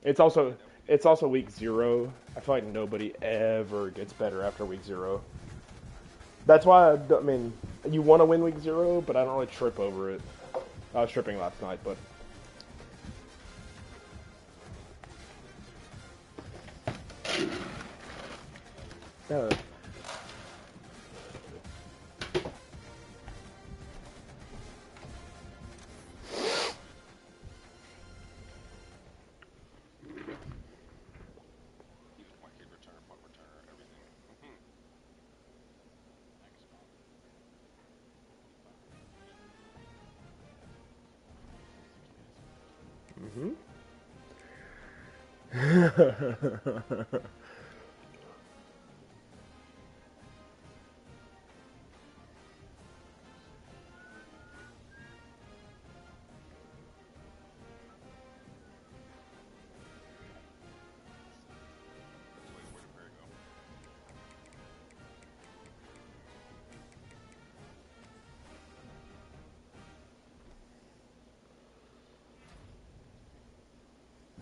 It's also it's also week 0. I feel like nobody ever gets better after week 0. That's why I mean you want to win week 0, but I don't really trip over it. I was tripping last night, but yeah.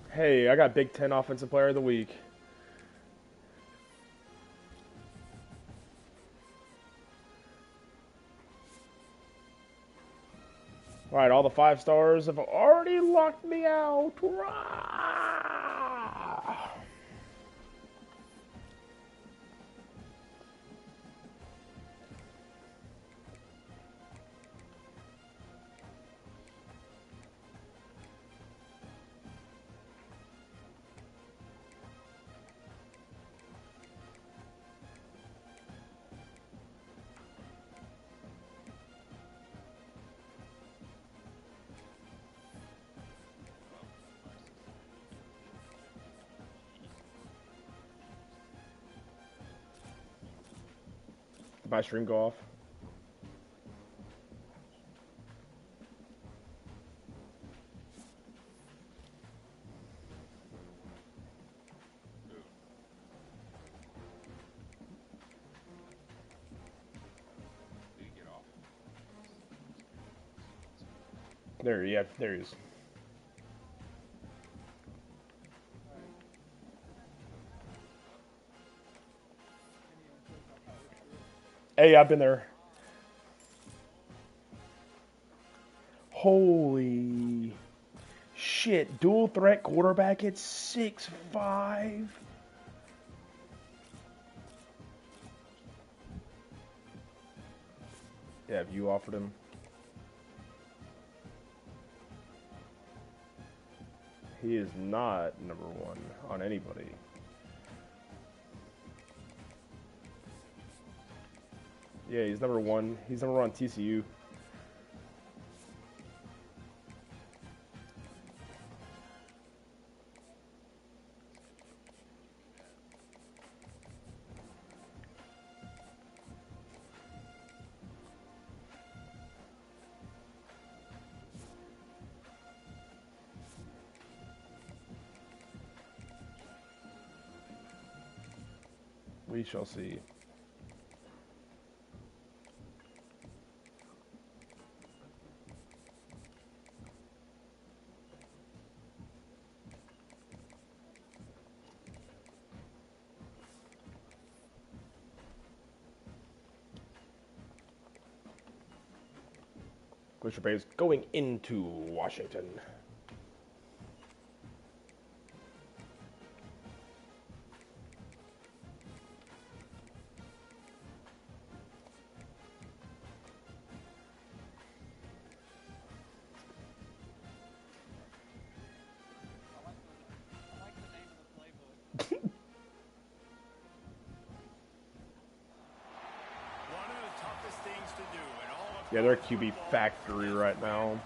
Hey, I got Big Ten Offensive Player of the Week. All right, all the 5 stars have already locked me out. Rah! Did my stream go off? There, yeah, there he is. Hey, I've been there. Holy shit! Dual threat quarterback at 6'5". Yeah, have you offered him? He is not #1 on anybody. Yeah, he's #1. He's #1 on TCU. We shall see. Glacier Bay is going into Washington. Yeah, they're QB factory right now.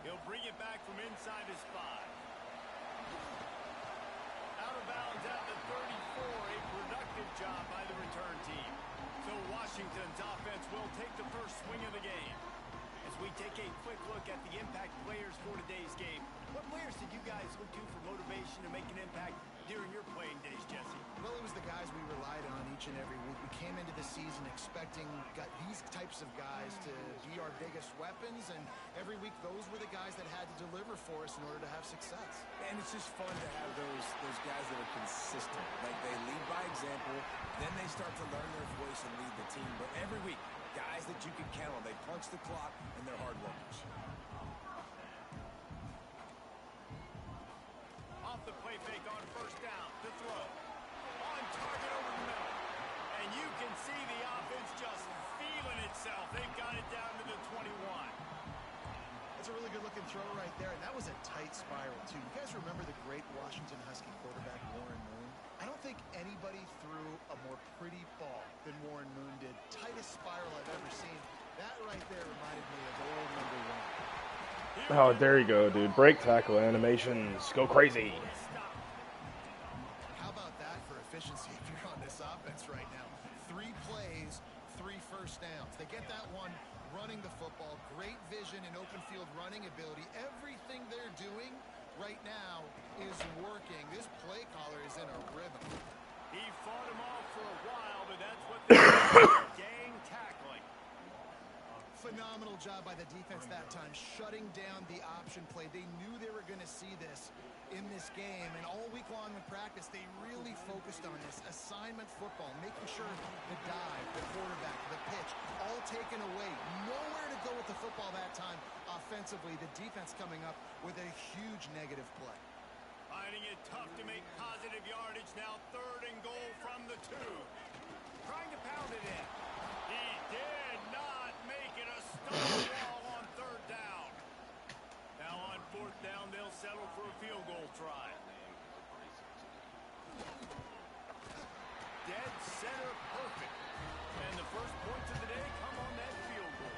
He'll bring it back from inside his 5. Out of bounds at the 34, a productive job by the return team. So Washington's offense will take the first swing of the game. As we take a quick look at the impact players for today's game, what players did you guys look to for motivation to make an impact during your playing days, Jesse? Well, it was the guys we relied on each and every week. We came into the season expecting these types of guys to be our biggest weapons, and every week those were the guys that had to deliver for us in order to have success. And it's just fun to have those guys that are consistent. Like, they lead by example, then they start to learn their voice and lead the team. But every week, guys that you can count on, they punch the clock, and they're hard workers. Off the play fake on first down, the throw. On target over the middle. And you can see the offense just feeling itself. They've got it down to the 21. That's a really good-looking throw right there, and that was a tight spiral, too. You guys remember the great Washington Husky quarterback Warren Moon? I don't think anybody threw a more pretty ball than Warren Moon did. Tightest spiral I've ever seen. That right there reminded me of old number 1. Oh, there you go, dude. Break tackle animations. Go crazy. How about that for efficiency if you're on this offense right now? 3 plays, 3 first downs. They get that one running the football. Great vision and open field running ability. Everything they're doing right now is working. This play caller is in a rhythm. He fought him off for a while, but that's what they call gang tackling. Phenomenal job by the defense that time, shutting down the option play. They knew they were going to see this in this game, and all week long in practice, they really focused on this assignment football, making sure the dive, the quarterback, the pitch, all taken away. Nowhere to go with the football that time offensively. The defense coming up with a huge negative play. Finding it tough to make positive yardage now. 3rd and goal from the 2. Trying to pound it in. He did not make it a stone wall on 3rd down. Now on 4th down, they'll settle for a field goal try. Dead center perfect. And the first points of the day come on that field goal.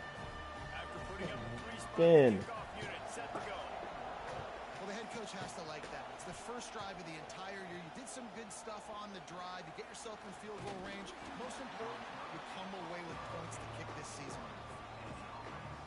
After putting up 3 spots, Ben. kickoff unit set to go. Well, the head coach has to like that. It's the first drive of the entire year. You did some good stuff on the drive. You get yourself in field goal range. Most important, you come away with points to kick this season.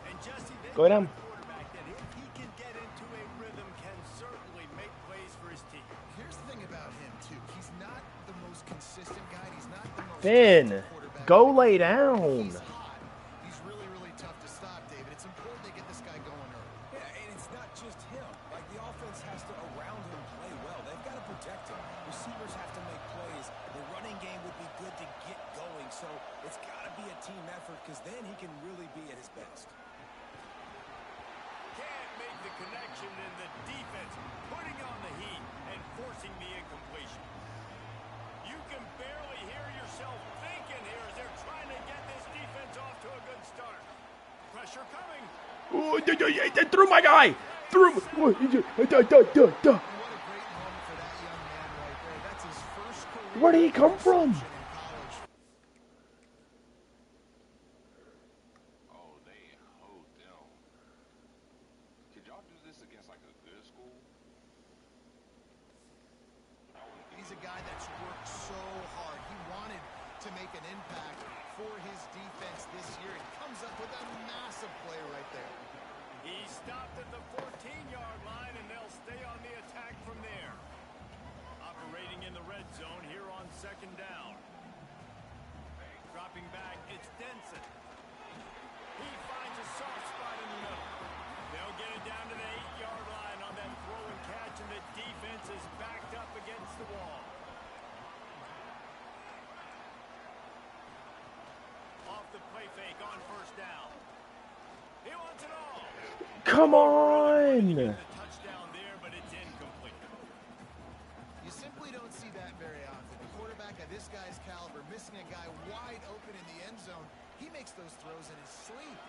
And Jesse, Go down. quarterback that if he can get into a rhythm can certainly make plays for his team. Here's the thing about him, too. He's not the most consistent guy. He's not the most Finn, consistent quarterback. go lay down. He's hot. He's really, really tough to stop, David. It's important they get this guy going early. Yeah, and it's not just him. Like, the offense has to, around him, play well. They've got to protect him. Receivers have to make plays. The running game would be good to get going. So it's got to be a team effort, because then he can really be at his best. Can't make the connection, and the defense putting on the heat and forcing the incompletion. You can barely hear yourself thinking here as they're trying to get this defense off to a good start. Pressure coming. Ooh, through my guy. Through. What a great moment for that young man right there. That's his first career. Where did he come from? interception in college. Oh, they hold them. Could y'all do this against like a good school? He's a guy that's worked so hard. He wanted to make an impact for his defense this year. He comes up with a massive play right there. He stopped at the 14-yard line, and they'll stay on the attack from there. Operating in the red zone here on 2nd down. Dropping back, it's Denson. He finds a soft spot in the middle. They'll get it down to the 8-yard line on that throw and catch, and the defense is backed up against the wall. Off the play fake on 1st down. He wants it all. Come on. The touchdown there, but it's incomplete. You simply don't see that very often. A quarterback of this guy's caliber missing a guy wide open in the end zone. He makes those throws in his sleep.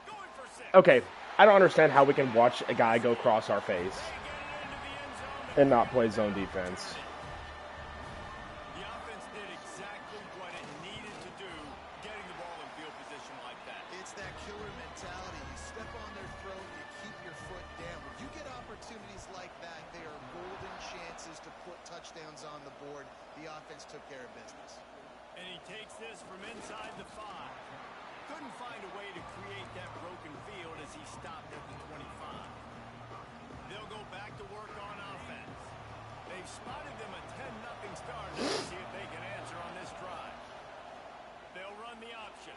Going for 6. Okay, I don't understand how we can watch a guy go cross our face They get it into the end zone. and not play zone defense. The offense did exactly what it needed to do, getting the ball in field position like that. It's that killer mentality. You step on their throat, you keep your foot down. When you get opportunities like that, they are golden chances to put touchdowns on the board. The offense took care of business. And he takes this from inside the 5. couldn't find a way to create that broken field as he stopped at the 25. They'll go back to work on offense. They've spotted them a 10-0 start. Let's see if they can answer on this drive. They'll run the option.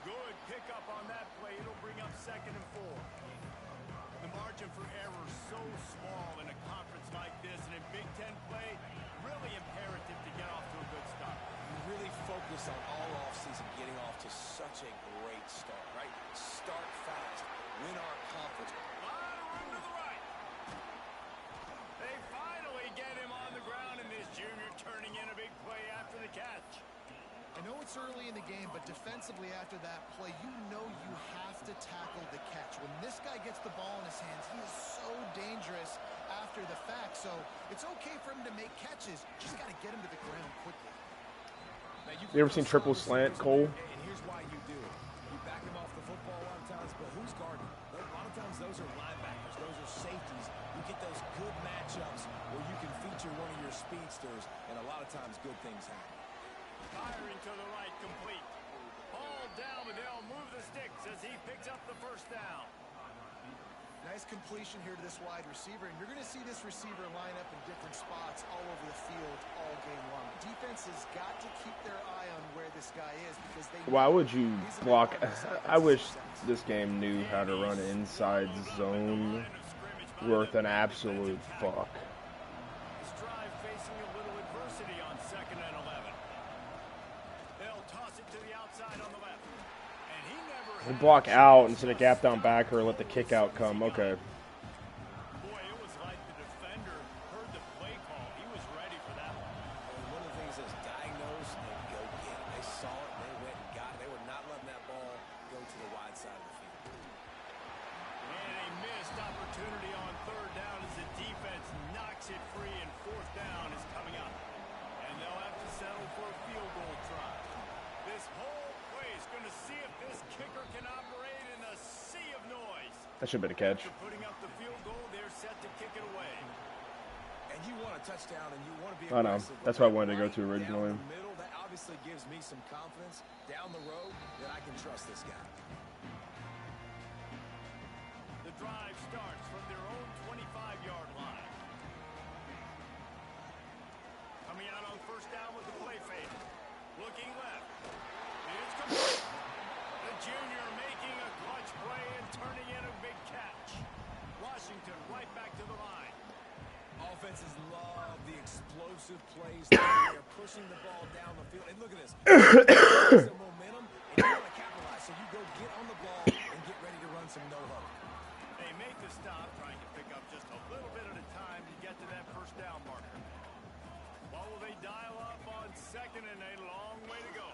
Good pickup on that play. It'll bring up 2nd and 4. The margin for error so small in a conference like this, and in Big Ten play, really imperative to get off to a good start. We really focus on all offseason getting off to such a great start, right? Start fast, win our conference. Lot of room to the right. They finally get him on the ground, and this junior turning in a big play after the catch. I know it's early in the game, but defensively after that play, you know you have to tackle the catch. When this guy gets the ball in his hands, he is so dangerous after the fact. So it's okay for him to make catches. Just got to get him to the ground quickly. You ever seen triple slant, Cole? And here's why you do it. You back him off the football a lot of times, but who's guarding? A lot of times those are linebackers. Those are safeties. You get those good matchups where you can feature one of your speedsters, and a lot of times good things happen. Firing to the right, complete. Ball down, but they'll move the sticks as he picks up the first down. Nice completion here to this wide receiver, and you're going to see this receiver line up in different spots all over the field all game long. Defense has got to keep their eye on where this guy is because they. Why would you block? I wish this game knew how to run inside zone worth an absolute fuck. This drive facing a little adversity on 2nd and 11. They'll toss it to the outside on the left. And he never Block out instead of gap down back or let the kick out come. Okay. Boy, it was like the defender heard the play call. He was ready for that one. And one of the things is diagnose and go get it. They saw it, they went and got it. They were not letting that ball go to the wide side of the field. And a missed opportunity on 3rd down as the defense knocks it free, and 4th down is coming up. And they'll have to settle for a field goal try. This whole play is going to see if this kicker can operate in a sea of noise. That should have been a catch. After putting up the field goal, they're set to kick it away. And you want a touchdown, and you want to be I know. aggressive. That's what I wanted to go to Right originally. Down the middle, that obviously gives me some confidence. Down the road, that I can trust this guy. The drive starts from their own 25-yard line. Coming out on 1st down with the play fake. Looking left. It's complete. The junior making a clutch play and turning in a big catch. Washington right back to the line. Offenses love the explosive plays. They're pushing the ball down the field. And look at this. Some momentum, and you want to capitalize. So you go get on the ball and get ready to run some no-huddle. They make the stop, trying to pick up just a little bit at a time to get to that 1st down marker. What will they dial up on 2nd and a long way to go?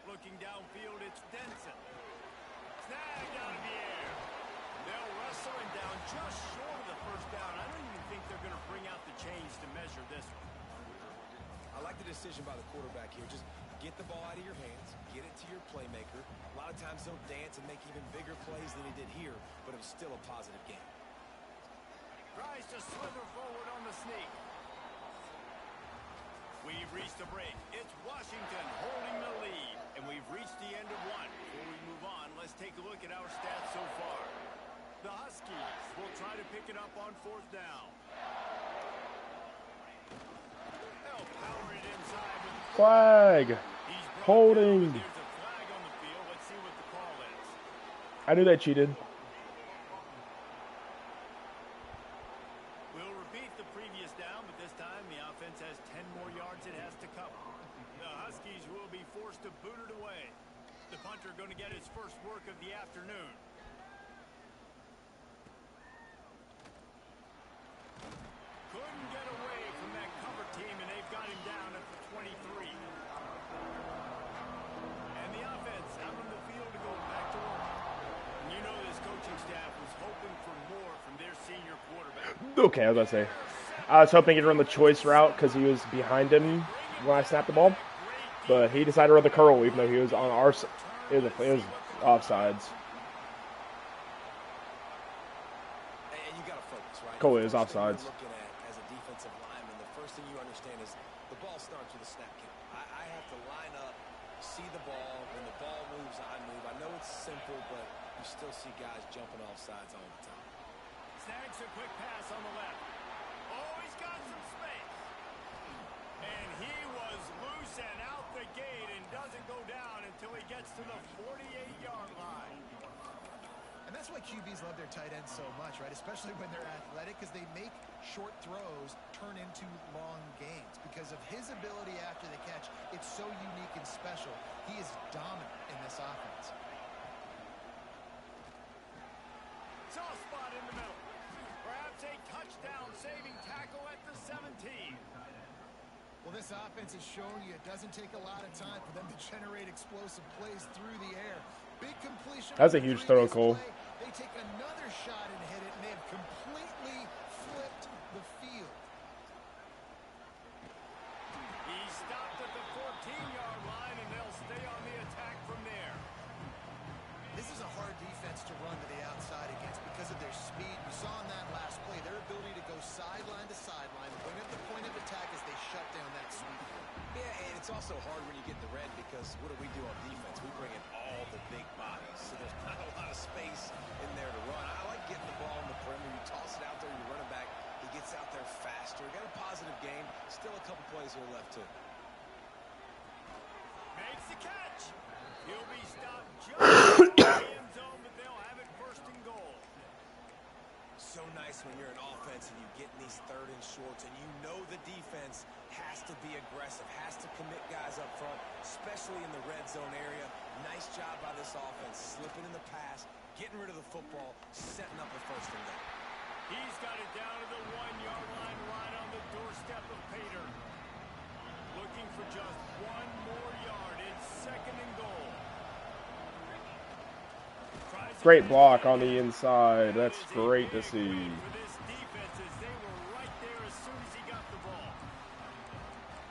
Looking downfield, it's Denson. Snagged out of the air. They'll wrestle him down just short of the 1st down. I don't even think they're going to bring out the chains to measure this one. I like the decision by the quarterback here. Just get the ball out of your hands, get it to your playmaker. A lot of times he'll dance and make even bigger plays than he did here, but it was still a positive game. Tries to slither forward on the sneak. We've reached the break. It's Washington holding the lead, and we've reached the end of one. Before we move on, let's take a look at our stats so far. The Huskies will try to pick it up on 4th down. They'll power it inside with the Flag. Holding. There's a flag on the field. Let's see what the call is. I knew they cheated. We'll repeat the previous down, but this time the offense has 10 more yards it has to cover. The Huskies will be forced to boot it away. The punter going to get his first work of the afternoon. Couldn't get away from that cover team, and they've got him down at the 23. And the offense out on the field to go back to work. And you know this coaching staff was hoping for more from their senior quarterback. Okay, I was about to say. I was hoping he'd run the choice route because he was behind him when I snapped the ball. But he decided to run the curl even though he was on our side. It was offsides. And you got to focus, right? Cole is The first thing offsides. you're looking at as a defensive lineman, the first thing you understand is the ball starts with a snap count. I have to line up, see the simple, but you still see guys jumping off sides all the time. Snags a quick pass on the left. Oh, he's got some space. And he was loose and out the gate and doesn't go down until he gets to the 48-yard line. And that's why QBs love their tight ends so much, right? Especially when they're athletic, because they make short throws turn into long gains. Because of his ability after the catch, it's so unique and special. He is dominant in this offense. Soft spot in the middle. Perhaps a touchdown-saving tackle at the 17. Well, this offense has shown you it doesn't take a lot of time for them to generate explosive plays through the air. Big completion. That's a huge throw, Cole. They take another shot and hit it, and they have completely flipped the field. He stopped at the 14-yard line, and they'll stay on the attack from there. This is a hard defense to run to the outside against because of their speed. We saw in that last play their ability to go sideline to sideline, bring up the point of attack as they shut down that sweep. Yeah, and it's also hard when you get the red because what do we do on defense? We bring in all the big bodies, so there's not a lot of space in there to run. I like getting the ball on the perimeter. You toss it out there, you run it back. He gets out there faster. Got a positive game. Still a couple plays here left, too. Makes the catch. He'll be stopped just in the end zone, but they'll have it first and goal. So nice when you're an offense and you get in these third and shorts and you know the defense has to be aggressive, has to commit guys up front, especially in the red zone area. Nice job by this offense, slipping in the pass, getting rid of the football, setting up the first and goal. He's got it down to the 1-yard line right on the doorstep of Pater. Looking for just one more yard. It's second and goal. Great block on the inside. That's great to see. For this defense, as they were right there as soon as he got the ball.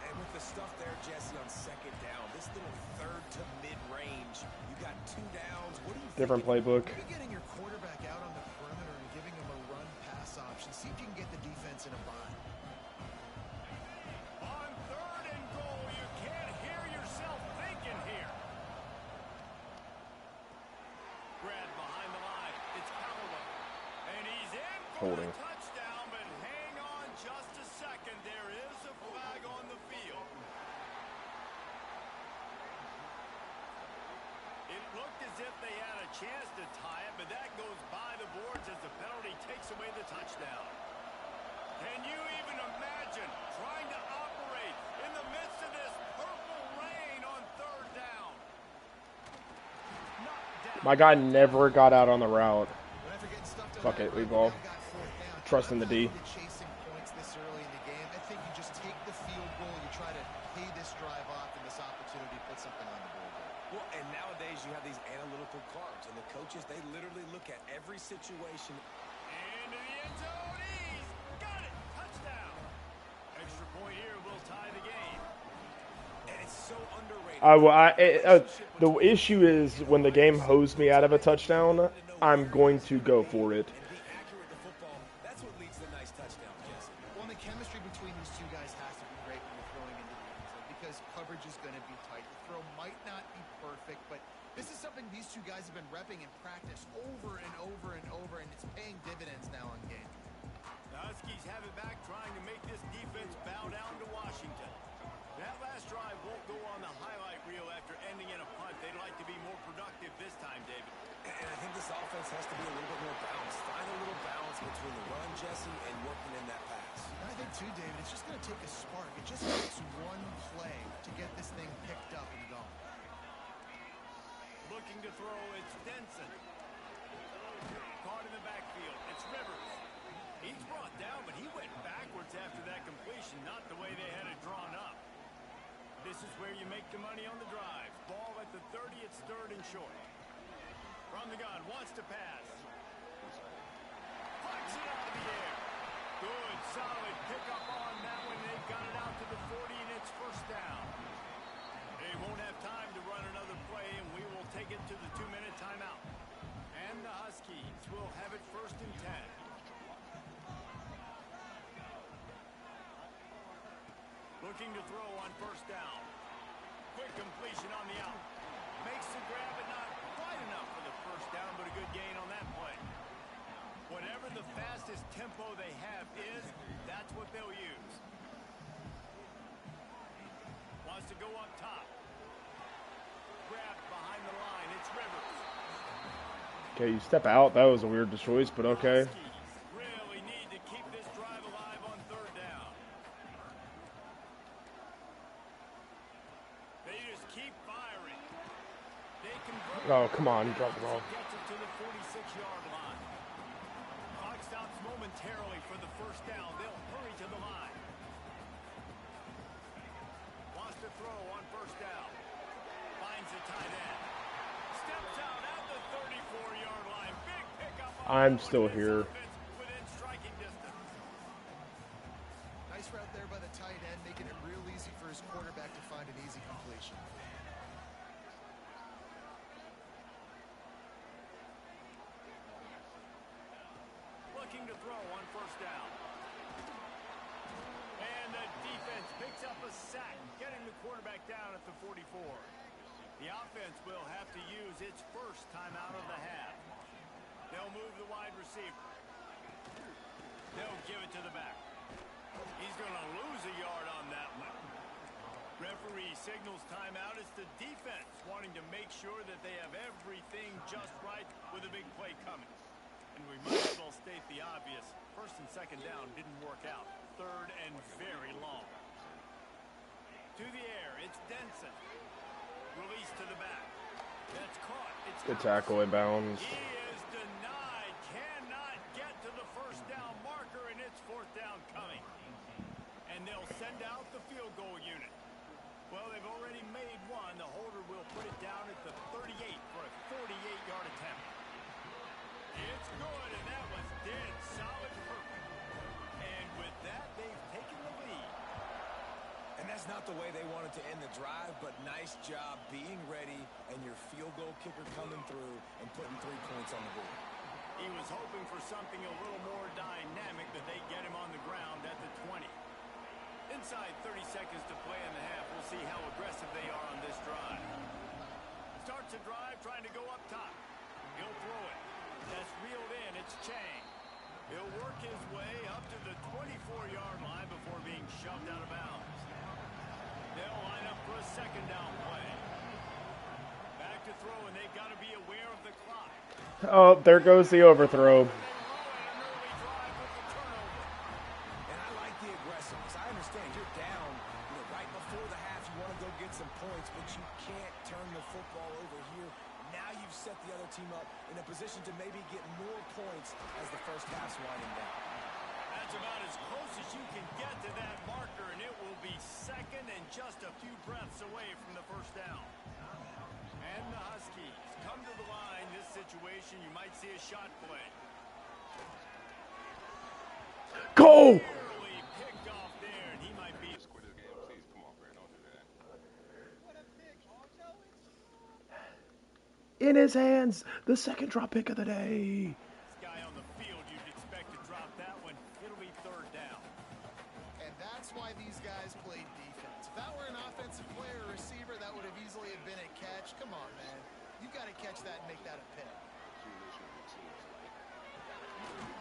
And with the stuff there, Jesse, on second down, this little third to mid-range, you got 2 downs. What do you think? Different playbook. Maybe getting your quarterback out on the perimeter and giving him a run-pass option. See if you can get the defense in a bind. On third and goal, you can't hear yourself thinking here. Brad behind the line. It's Callaway. And he's in for Holding. a touchdown, but hang on just a second. There is a flag on the field. It looked as if they had a chance to tie it, but that goes by the boards as the penalty takes away the touchdown. Can you even imagine trying to operate in the midst of this purple rain on third down? Knocked down. My guy never got out on the route. But after getting stuffed on Fuck that it, we run, ball. they got fourth down. Trust in the D. I'm not into chasing points this early in the game. I think you just take the field goal. You try to pay this drive off and this opportunity to put something on the board there. Well, and nowadays you have these analytical cards, and the coaches, they literally look at every situation. Into the end zone. He's got it. Touchdown. Extra point here will tie the game. And it's so underrated. The issue is when the game hosed me out of a touchdown, I'm going to go for it. And be accurate to football, that's what leads to nice touchdowns, Jesse. Well, and the chemistry between these two guys has to be great when you're throwing into the end zone because coverage is going to be tight. The throw might not be perfect, but this is something these two guys have been repping in practice over and over and over, and it's paying dividends now on game. The Huskies have it back, trying to make this defense bow down to Washington. That last drive won't go on the highlight reel after ending in a punt. They'd like to be more productive this time, David. And I think this offense has to be a little bit more balanced. Find a little balance between the run, Jesse, and working in that pass. And I think, too, David, it's just going to take a spark. It just takes one play to get this thing picked up and going. Looking to throw, it's Denson. Caught in the backfield, it's Rivers. He's brought down, but he went backwards after that completion, not the way they had it drawn up. This is where you make the money on the drive. Ball at the 30, it's third and short. From the gun, wants to pass. Flicks it out of the air. Good, solid pickup on that one. They've got it out to the 40, and it's first down. They won't have time to run another play, and we will take it to the 2-minute timeout. And the Huskies will have it first and 10. Looking to throw on first down. Quick completion on the out. Makes the grab, but not quite enough for the That's what they'll use. Wants to go up top. Grabbed behind the line. It's Rivers. Okay, you step out. That was a weird choice, but okay. Really need to keep this drive alive on third down. They just keep firing. They convert. Oh, come on. He dropped the ball. Gets it to the 46-yard line. Clock stops momentarily for the first down. They'll hurry to the line. Wants to throw on first down. Finds the tight end. Steps out at the 34-yard line. Big pickup. I'm still here. Within striking distance. Nice route there by the tight end, making it real easy for his quarterback to find an easy completion. Looking to throw on first down. And the defense picks up a sack, getting the quarterback down at the 44. The offense will have to use its first time out of the half. They'll move the wide receiver. They'll give it to the back. He's going to lose a yard on that one. Referee signals timeout. It's the defense wanting to make sure that they have everything just right with a big play coming. And we might as well state the obvious. First and second down didn't work out. Third and very long. To the air, it's Denson. Release to the back. That's caught. It's Good tackle inbounds. He is denied. Cannot get to the first down marker, and it's fourth down coming. And they'll send out the field goal unit. Well, they've already made one. The holder will put it down at the 38 for a 48-yard attempt. It's good, and that was dead solid perfect. And with that, they've taken the lead. And that's not the way they wanted to end the drive, but nice job being ready and your field goal kicker coming through and putting 3 points on the board. He was hoping for something a little more dynamic, but they get him on the ground at the 20. Inside 30 seconds to play in the half. We'll see how aggressive they are on this drive. Starts a drive trying to go up top. He'll throw it. That's reeled in. It's Chang. He'll work his way up to the 24-yard line before being shoved out of bounds. They'll line up for a second down play. Back to throw, and they've got to be aware of the clock. Oh, there goes the overthrow. And I like the aggressiveness. I understand you're down, right before the half. You want to go get some points, but you can't turn the football over here. Now you've set the other team up in a position to maybe get more points as the first half's winding down. That's about as close as you can get to that marker, and it will be second and just a few breaths away from the first down. And the Huskies come to the line. This situation, you might see a shot play. Go! Barely picked off there, and he might be. Just quit this game, please. Come on, Brad. Don't do that. In his hands, the second drop pick of the day. This guy on the field, you'd expect to drop that one. It'll be third down. And that's why these guys played defense. If that were an offensive player or receiver, that would have easily have been a catch. Come on, man. You got to catch that and make that a pick.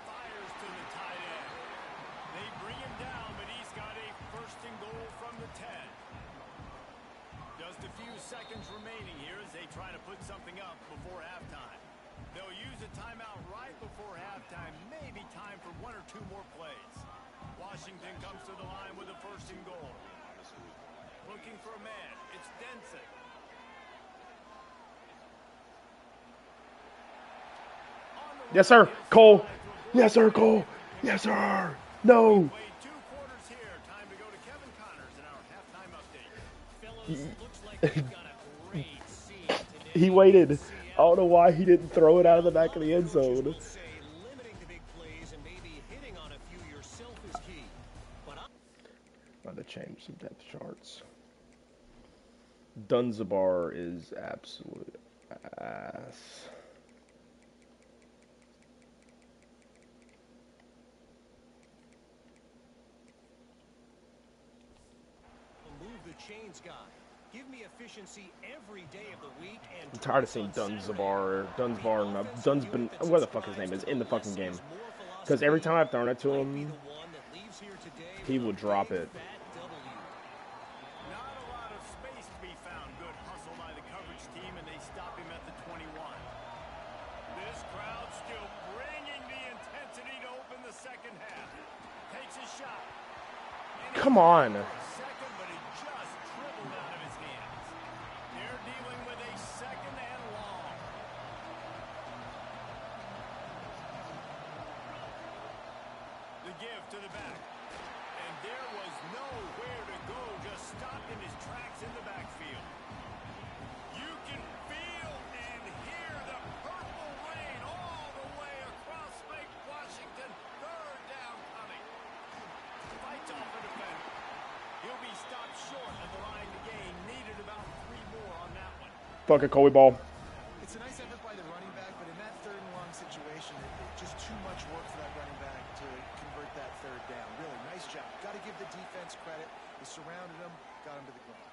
Fires to the tight end. They bring him down, but he's got a first and goal from the 10. Just a few seconds remaining here as they try to put something up before halftime. They'll use a timeout right before halftime. Maybe time for one or two more plays. Washington comes to the line with a first and goal. Looking for a man. It's Denson. Yes, sir. Cole. Yes, sir, Cole. Yes, sir. No. Played 2 quarters here. Time to go to Kevin Connors in our halftime update. Fellas, looks like we've got a great scene today. He waited. I don't know why he didn't throw it out of the back of the end zone. Limiting the big plays and maybe hitting on a few yourself is key. But I'm going to change some depth charts. Dunzabar is absolute ass. move the chains guy. Give me efficiency every day of the week. And I'm tired of seeing Dunzabar, whatever the fuck his name is, in the fucking game. Because every time I've thrown it to him, He will drop it. Fat W. Not a lot of space to be found. Good hustle by the coverage team, and they stop him at the 21. This crowd still bringing the intensity to open the second half. Takes a shot. Come on. Second, but it just dribbled out of his hands. They're dealing with a second and long. The give to the back. And there was nowhere to go, just stopped in his tracks in the backfield. You can feel and hear the purple rain all the way across Lake Washington. Third down coming. Fights off a defender. He'll be stopped short of the line to gain. Needed about 3 more on that one. Fuck it, Colby ball. It's a nice effort by the running back, but in that third and long situation, it's just too much work for that running back to convert that third down. Really, nice job. Got to give the defense credit. They surrounded him, got him to the ground.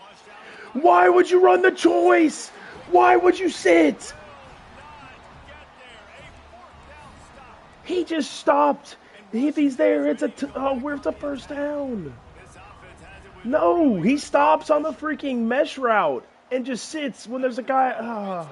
Washed out. Why would you run the choice? Why would you sit? Will not get there. A 4th down stop. He just stopped. If he's there, it's where's the first down? This offense has it with No, he stops on the freaking mesh route and just sits when there's a guy. Denson.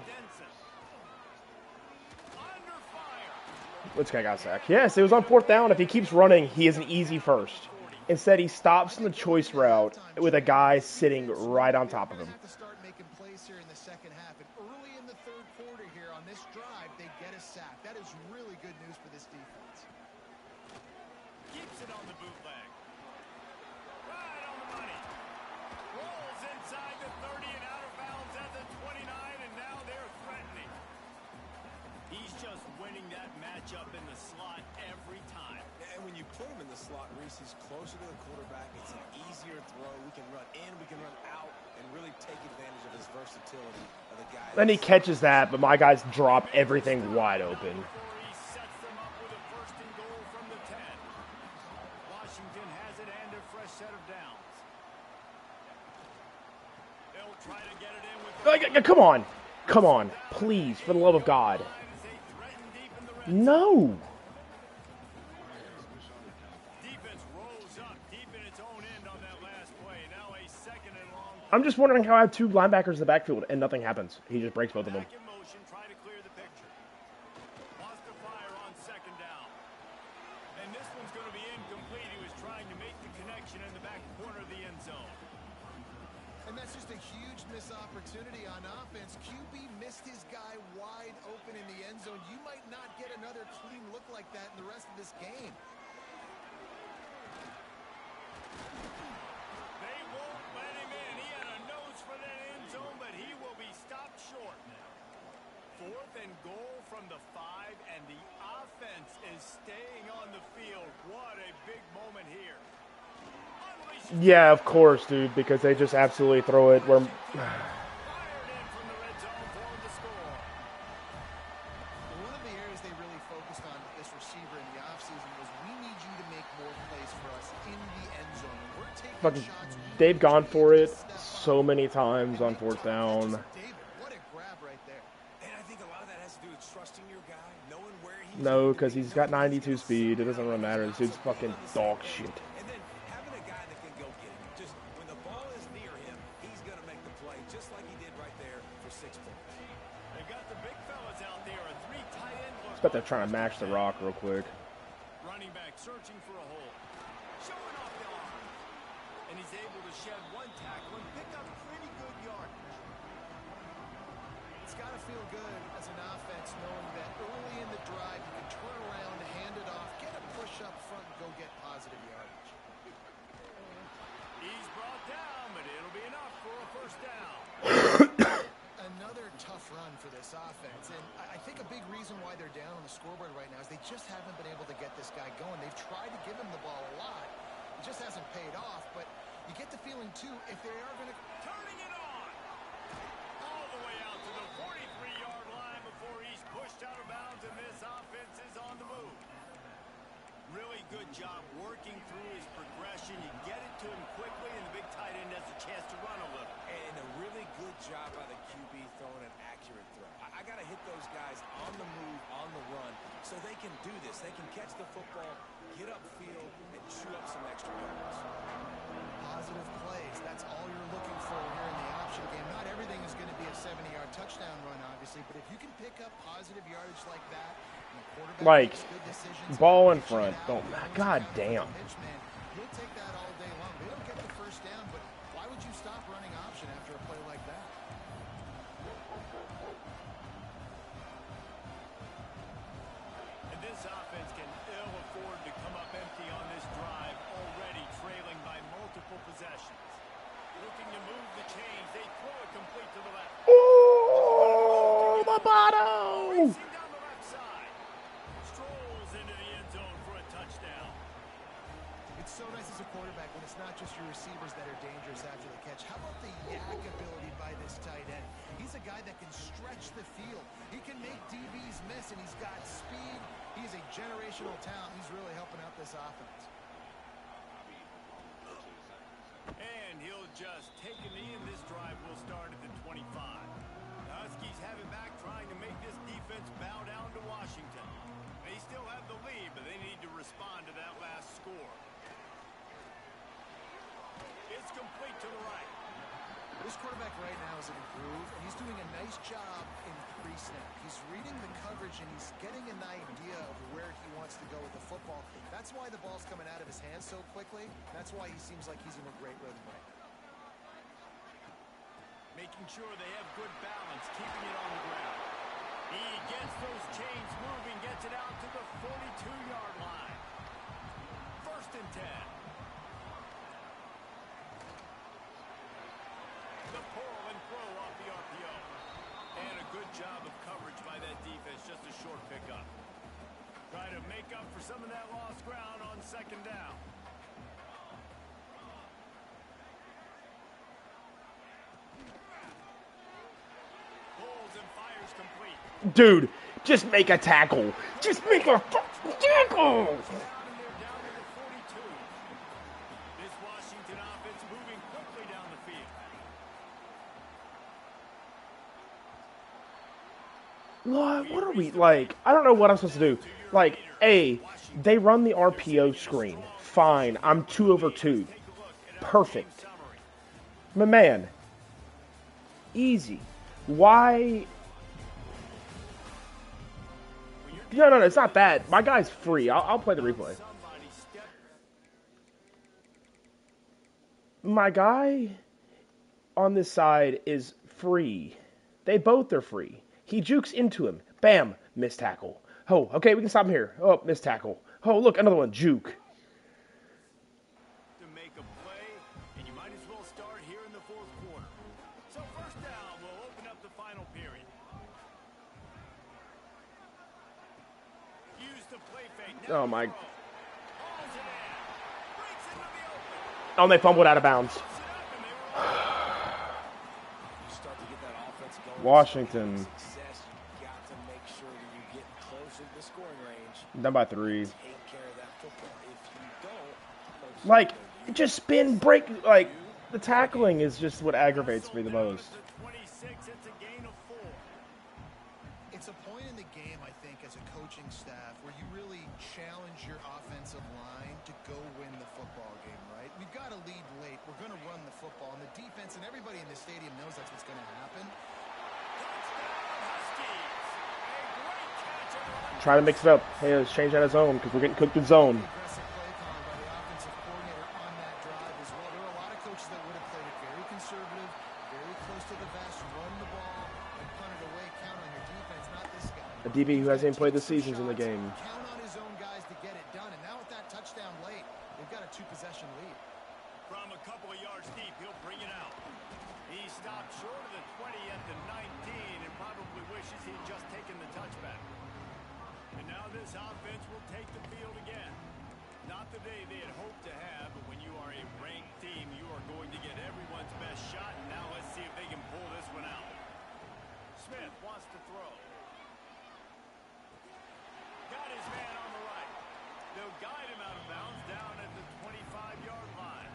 Under fire. Which guy got sacked? Yes, it was on 4th down. If he keeps running, he is an easy first. Instead, he stops in the choice route with a guy sitting right on top of him. Have to start making plays here in the second half, and early in the third quarter here on this drive, they get a sack. That is really good news for this defense. Keeps it on the bootleg. Right on the money. Rolls inside the 30 and out of bounds at the 29, and now they're threatening. He's just winning that matchup in the slot every time. And when you put him in the slot, Reese, he's closer to the quarterback. It's an easier throw. We can run in, we can run out, and really take advantage of his versatility of the guy. Then he catches that, but my guys drop everything wide open. Before he sets them up with a 1st and goal from the 10. Washington has it and a fresh set of downs. They'll try to get it in with the Come on. Come on. Please, for the love of God. line as they threaten deep in the red. No. Defense rolls up deep in its own end on that last play. Now a 2nd and long. I'm just wondering how I have 2 linebackers in the backfield and nothing happens. He just breaks both of them. Back in motion, try to clear the picture. Lost a fire on 2nd down. And this one's going to be incomplete. He was trying to make the connection in the back corner of the end zone. And that's just a huge missed opportunity on offense. QB missed his guy wide open in the end zone. You might not get another clean look like that in the rest of this game. They won't let him in. He had a nose for that end zone, but he will be stopped short. 4th and goal from the 5, and the offense is staying on the field. What a big moment here. Yeah, of course, dude, because they just absolutely throw it where... Fired in from the red zone for the score. One of the areas they really focused on with this receiver in the offseason was we need you to make more plays for us in the end zone. We're taking Fucking, shots. they've gone for it so many times on 4th down. David, what a grab right there. And I think a lot of that has to do with trusting your guy, knowing where he's No, because he's got 92 speed. It doesn't really matter. This dude's fucking dog shit. And then having a guy that can go get it. Just when the ball is near him, he's going to make the play, just like he did right there for 6 points. They've got the big fellas out there. A 3 tight end look. Bet they're trying to match the rock real quick. Running back searching for a hole. Showing off the arm. And he's able to shed 1 tackle and pick up pretty good yardage. It's got to feel good as an offense knowing that early in the drive you can turn around, hand it off, get a push up front, and go get positive yardage. He's brought down, but it'll be enough for a 1st down. Another tough run for this offense, and I think a big reason why they're down on the scoreboard right now is they just haven't been able to get this guy going. They've tried to give him the ball a lot. It just hasn't paid off, but you get the feeling, too, if they are going to... Turning it on. All the way out to the 43-yard line before he's pushed out of bounds, and this offense is on the move. Really good job working through his progression. You get it to him quickly, and the big tight end has a chance to run a little. And a really good job by the QB throwing an accurate throw. I got to hit those guys on the move, on the run, So they can do this. They can catch the football, get upfield, and chew up some extra yards. Positive plays. That's all you're looking for here in the option game. Not everything is going to be a 70-yard touchdown run, obviously, but if you can pick up positive yardage like that, and the quarterback Like, makes good decisions, ball in pitching it front. out, Don't. throwing God some counterfeit damn. pitch, man, he'll take that all day long. They don't get the first down, but why would you stop running option after a play like that? And this offense can ill afford to come up empty on this drive, already trailing by multiple possessions. Looking to move the chains. They throw it complete to the left. Oh, the bottom. Racing down the left side. Strolls into the end zone for a touchdown. It's so nice as a quarterback when it's not just your receivers that are dangerous after the catch. How about the yak ability by this tight end? He's a guy that can stretch the field. He can make DBs miss, and he's got speed. He's a generational talent. He's really helping out this offense. And he'll just take a knee, and this drive will start at the 25. The Huskies have it back, trying to make this defense bow down to Washington. They still have the lead, but they need to respond to that last score. It's complete to the right. This quarterback right now is in a groove, and he's doing a nice job in pre-snap. He's reading the coverage, and he's getting an idea of where he wants to go with the football. That's why the ball's coming out of his hands so quickly. That's why he seems like he's in a great rhythm right now. Making sure they have good balance, keeping it on the ground. He gets those chains moving, gets it out to the 42-yard line. 1st and 10. The pull and throw off the RPO. And a good job of coverage by that defense, just a short pickup. Try to make up for some of that lost ground on 2nd down. Pulls and fires complete. Dude, just make a tackle. Just make a fucking tackle. Down and they're down to the 42. This Washington offense moving quickly down the field. What are we, like, I don't know what I'm supposed to do. Like, A, they run the RPO screen. Fine, I'm 2 over 2. Perfect. My man. Easy. Why? No, it's not that. My guy's free. I'll play the replay. My guy on this side is free. They both are free. He jukes into him. Bam, missed tackle. Oh, okay, we can stop him here. Oh, missed tackle. Oh, look, another one, juke. To make a play, and you might as well start here in the 4th quarter. So 1st down will open up the final period. Use the play fake. Now Oh, my. throw. Hauls it in. Breaks into the open. Oh, and they fumbled out of bounds. Puts it up, and they were You start to get that offense going. Washington. Success, you got to make sure that you get closer to the scoring range. Done by 3. Take care of that football. If you don't, Like, just spin, break, like, the tackling is just what aggravates me the most. 26, it's a gain of 4. It's a point in the game, I think, as a coaching staff where you really challenge your offensive line to go win the football game, right? We've got to lead late. We're going to run the football. And the defense and everybody in the stadium knows that's what's going to happen. Try to mix it up. Hey, let's change that to zone because we're getting cooked in zone. Aggressive play calling by the offensive coordinator on that drive as well. There are a lot of coaches that would have played it very conservative, very close to the vest, run the ball, and punt it away. Count on your defense, not this guy. A DB who hasn't even played the seasons in the game. Count on his own guys to get it done. And now with that touchdown late, they've got a 2-possession lead. From a couple of yards deep, he'll bring it out. He stopped short of the 20 at the 19 and probably wishes he'd just taken the touchback. And now this offense will take the field again. Not the day they had hoped to have, but when you are a ranked team, you are going to get everyone's best shot. And now let's see if they can pull this one out. Smith wants to throw. Got his man on the right. They'll guide him out of bounds down at the 25-yard line.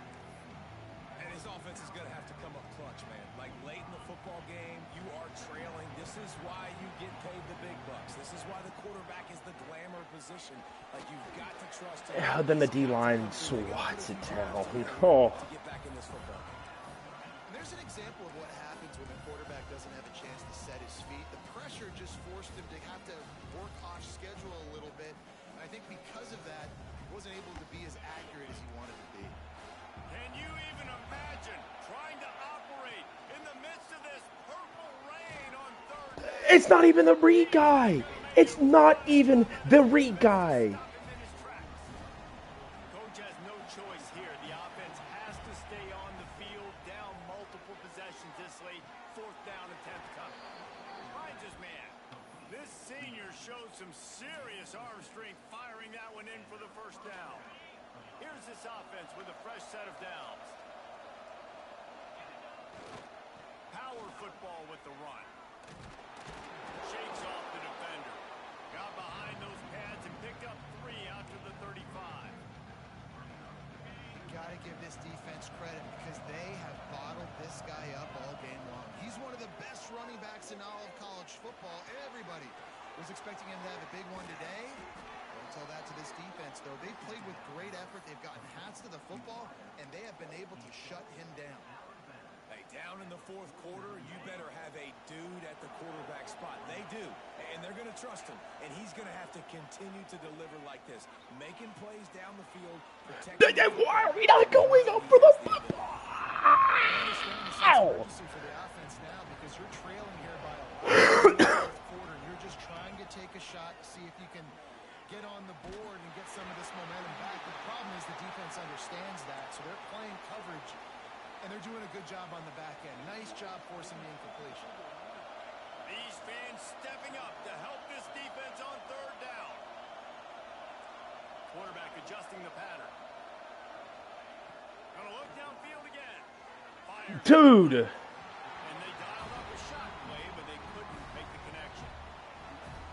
And his offense is going to have to come up clutch, man. Like late in the football game, you are trailing. This is why you get paid the big bucks. This This is why the quarterback is the glamour position. Like, you've got to trust him. Yeah, then the D-line swats it down. Oh. To get back in this football game. And there's an example of what happens when the quarterback doesn't have a chance to set his feet. The pressure just forced him to have to work off schedule a little bit. And I think because of that, he wasn't able to be as accurate as he wanted to be. Can you even imagine trying to operate in the midst of this purple rain on third down? It's not even the read guy. It's not even the read guy. Coach has no choice here. The offense has to stay on the field, down multiple possessions this late. Fourth down attempt coming. Finds his man. This senior shows some serious arm strength, firing that one in for the first down. Here's this offense with a fresh set of downs. Power football with the run. Shakes off the defender. Got behind those pads and picked up 3 after the 35. Got to give this defense credit because they have bottled this guy up all game long. He's one of the best running backs in all of college football. Everybody was expecting him to have a big one today. Don't tell that to this defense, though. They played with great effort. They've gotten hats to the football, and they have been able to shut him down. Hey, down in the fourth quarter, you better have a dude at the quarterback spot. They do, and they're going to trust him. And he's going to have to continue to deliver like this, making plays down the field, protecting. Why are we not going up for the football? Ow! For the offense now because you're trailing here by a lot in the fourth quarter. You're just trying to take a shot to see if you can get on the board and get some of this momentum back. The problem is the defense understands that, so they're playing coverage. And they're doing a good job on the back end. Nice job forcing the incompletion. These fans stepping up to help this defense on third down. Quarterback adjusting the pattern. Gonna look downfield again. Fires. Dude. And they dialed up a shot play, but they couldn't make the connection.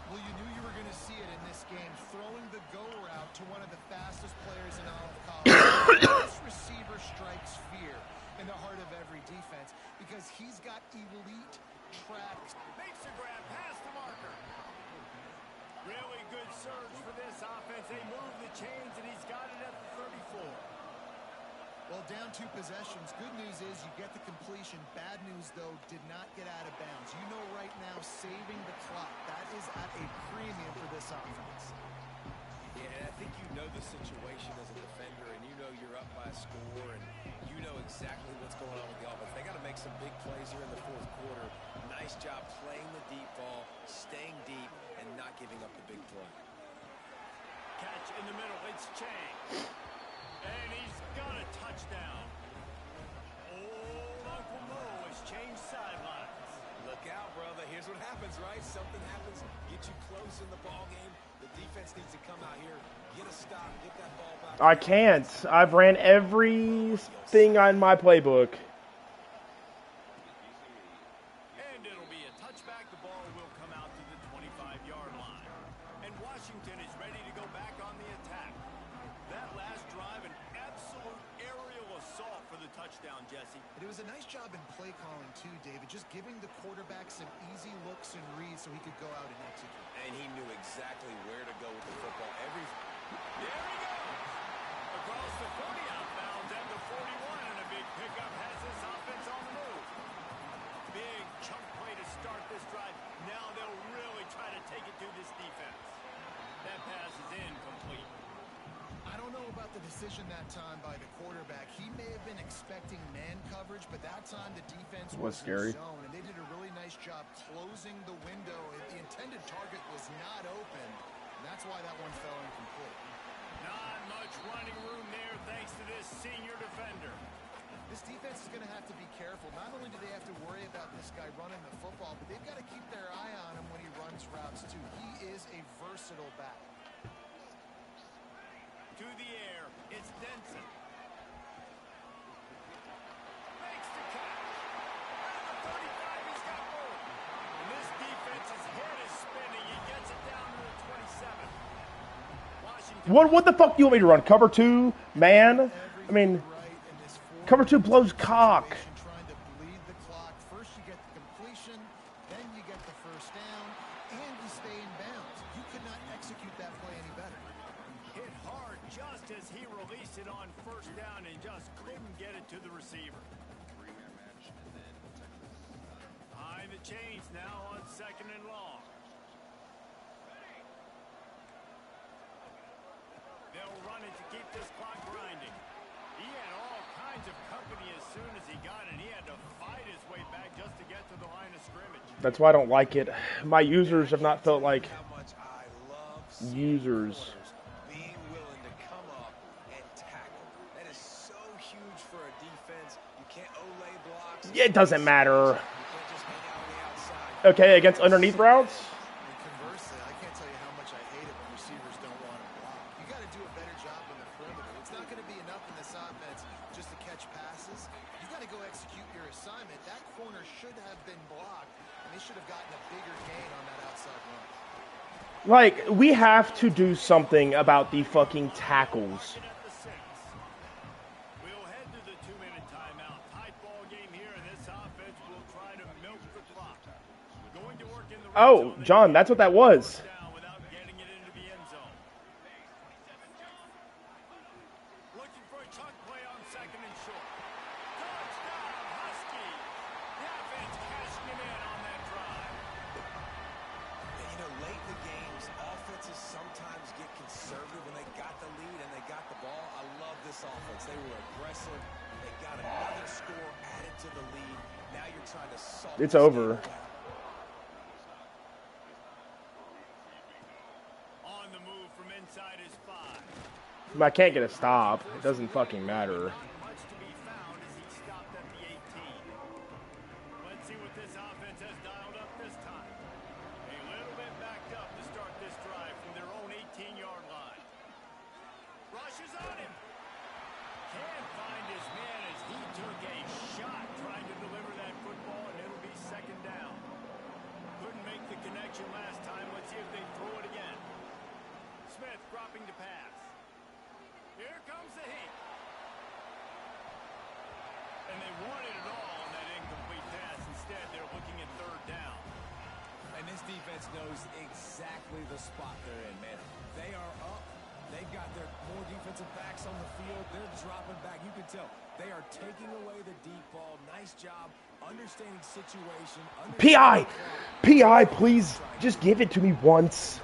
Well, you knew you were going to see it in this game. Throwing the go route to one of the fastest players in all of college. This receiver strikes fear in the heart of every defense because he's got elite tracks. Makes a grab past the marker. Really good surge for this offense. They move the chains, and he's got it at the 34. Well, down 2 possessions. Good news is you get the completion. Bad news, though, did not get out of bounds. You know right now, saving the clock, that is at a premium for this offense. Yeah, and I think you know the situation as a defender, and you know you're up by a score, and you know exactly what's going on with the offense. They got to make some big plays here in the fourth quarter. Nice job playing the deep ball, staying deep, and not giving up the big play. Catch in the middle. It's Chang. And he's got a touchdown. Old Uncle Mo has changed sidelines. Look out, brother. Here's what happens, right? Something happens, get you close in the ball game. The defense needs to come out here, get a stop, get that ball back. I can't. I've ran everything on my playbook. And it'll be a touchback. The ball will come out to the 25-yard line. And Washington is ready to go back on the attack. That last drive, an absolute aerial assault for the touchdown, Jesse. But it was a nice job in play calling, too, David. Just giving the quarterback some easy looks and reads so he could go out and execute. And he knew exactly where to go with the football. There he goes. Across the 40 outbounds and the 41, and a big pickup has this offense on the move. Big chunk play to start this drive. Now they'll really try to take it to this defense. That pass is incomplete. I don't know about the decision that time by the quarterback. He may have been expecting man coverage, but that time the defense was scary. in zone, and they did a really nice job closing the window. The intended target was not open, and that's why that one fell incomplete. Not much running room there thanks to this senior defender. This defense is going to have to be careful. Not only do they have to worry about this guy running the football, but they've got to keep their eye on him when he runs routes, too. He is a versatile back. To the air, it's Denson. Makes the catch. At the 35, he's got room. And this defense's head is spinning. He gets it down to the 27. Washington. What the fuck do you want me to run? Cover 2, man? I mean, cover 2 blows cock. Trying to bleed the clock. First you get the completion, then you get the first down, and you stay in bounds. could not execute that play any better. Hit hard just as he released it on first down and just couldn't get it to the receiver. Behind the chains now on 2nd and long. They'll run it to keep this clock grinding. He had all kinds of company as soon as he got it. He had to fight his way back just to get to the line of scrimmage. That's why I don't like it. My users have not felt like users. Being willing to come up and tackle. That is so huge for a defense. You can't Olay blocks. It doesn't matter. You can't just hang out on the outside. Okay, against underneath routes? And conversely, I can't tell you how much I hate it when receivers don't want to block. You got to do a better job on the perimeter. It's not going to be enough in this offense just to catch passes. You got to go execute your assignment. That corner should have been blocked, and they should have gotten a bigger gain on that outside run. Like, we have to do something about the fucking tackles. We'll head to the 2-minute timeout. Tight ball game here, and this offense will try to milk the clock. Going to work in the Oh, John, that's what that was. down without getting it into the end zone. Looking for a chunk play on 2nd and short. Touchdown, Husky. The offense cashing him in on that drive. And, you know, late in the games, offenses sometimes get conservative when they got the lead and they got the ball. I love this offense. They were aggressive. They got another score added to the lead. Now you're trying to solve It's this over. game. On the move from inside his 5. I can't get a stop. It doesn't fucking matter. Not much to be found as he stopped at the 18. Let's see what this offense has dialed up this time. A little bit backed up to start this drive from their own 18-yard line. Rushes on him. Can't find his man as he took a shot trying to deliver that football, and it'll be 2nd down. Couldn't make the connection last time. Let's see if they throw it again. Smith dropping to pass. Here comes the heat. And they wanted it all on that incomplete pass. Instead, they're looking at 3rd down. And this defense knows exactly the spot they're in, man. They are up. They've got their more defensive backs on the field. They're dropping back. You can tell they are taking away the deep ball. Nice job understanding situation. PI! PI, please. Just give it to me once.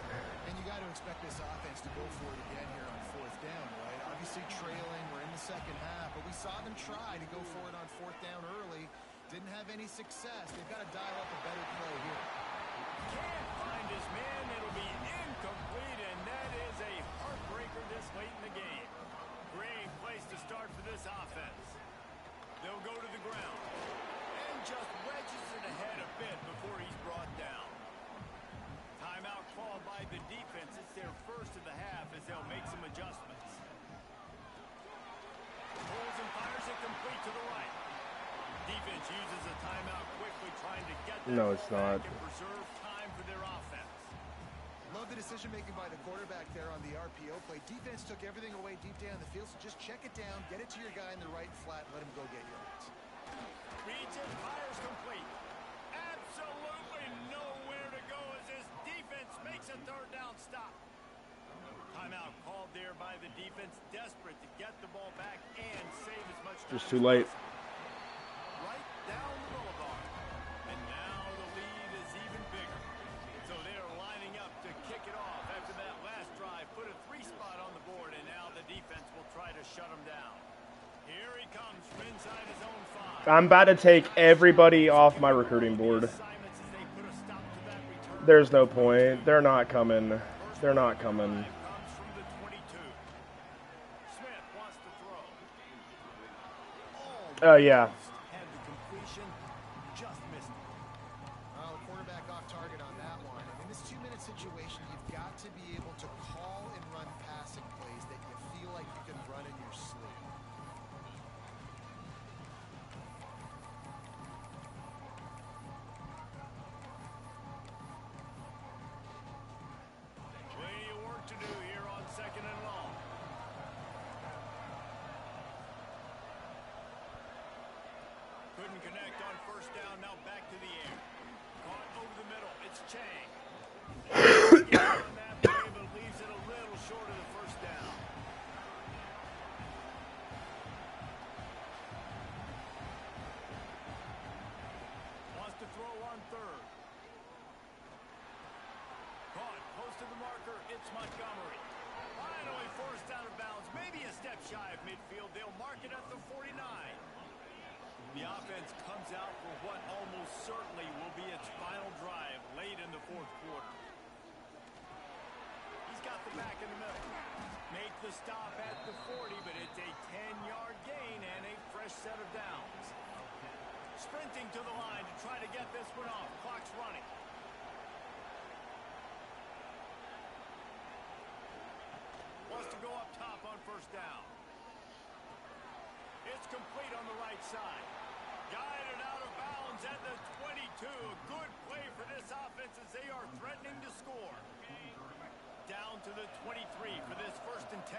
And you got to expect this offense to go for it again here on 4th down, right? Obviously trailing, we're in the 2nd half, but we saw them try to go for it on 4th down early. Didn't have any success. They've got to dial up a better play here. Can't find his man. It'll be incomplete, and that is a heartbreaker this late in the game. Great place to start for this offense. They'll go to the ground and just wedges it ahead a bit before he's brought down. Timeout called by the defense. It's their first of the half as they'll make some adjustments. Pulls and fires it complete to the right. Defense uses a timeout quickly, trying to get that No, it's ball back not. and preserve time for their offense. Love the decision-making by the quarterback there on the RPO play. Defense took everything away deep down the field, so just check it down, get it to your guy in the right flat, and let him go get yards. Reads it, fires complete. Absolutely nowhere to go as this defense makes a 3rd down stop. Timeout called there by the defense, desperate to get the ball back and save as much time. Just too late. Right down the boulevard. And now the lead is even bigger. So they are lining up to kick it off after that last drive. Put a 3 spot on the board, and now the defense will try to shut them down. Here he comes from inside his own 5. I'm about to take everybody off my recruiting board. Assignments as they put a stop to that return. There's no point. They're not coming. They're not coming. Comes from the 22. Smith wants to throw. Oh, yeah. Had the completion, just missed it. Well, quarterback off target on that one. In this 2-minute situation, you've got to be able to call and run passing plays that you feel like you can run in your sleep. Plenty of work to do here on 2nd and long. Couldn't connect on 1st down, now back to the air. Caught over the middle, it's Chang. On that It's Montgomery. Finally forced out of bounds. Maybe a step shy of midfield. They'll mark it at the 49. The offense comes out for what almost certainly will be its final drive late in the fourth quarter. He's got the back in the middle. Make the stop at the 40, but it's a 10-yard gain and a fresh set of downs. Sprinting to the line to try to get this one off. Clock's running. Wants to go up top on first down. It's complete on the right side. Guided out of bounds at the 22. A good play for this offense as they are threatening to score. Down to the 23 for this 1st and 10.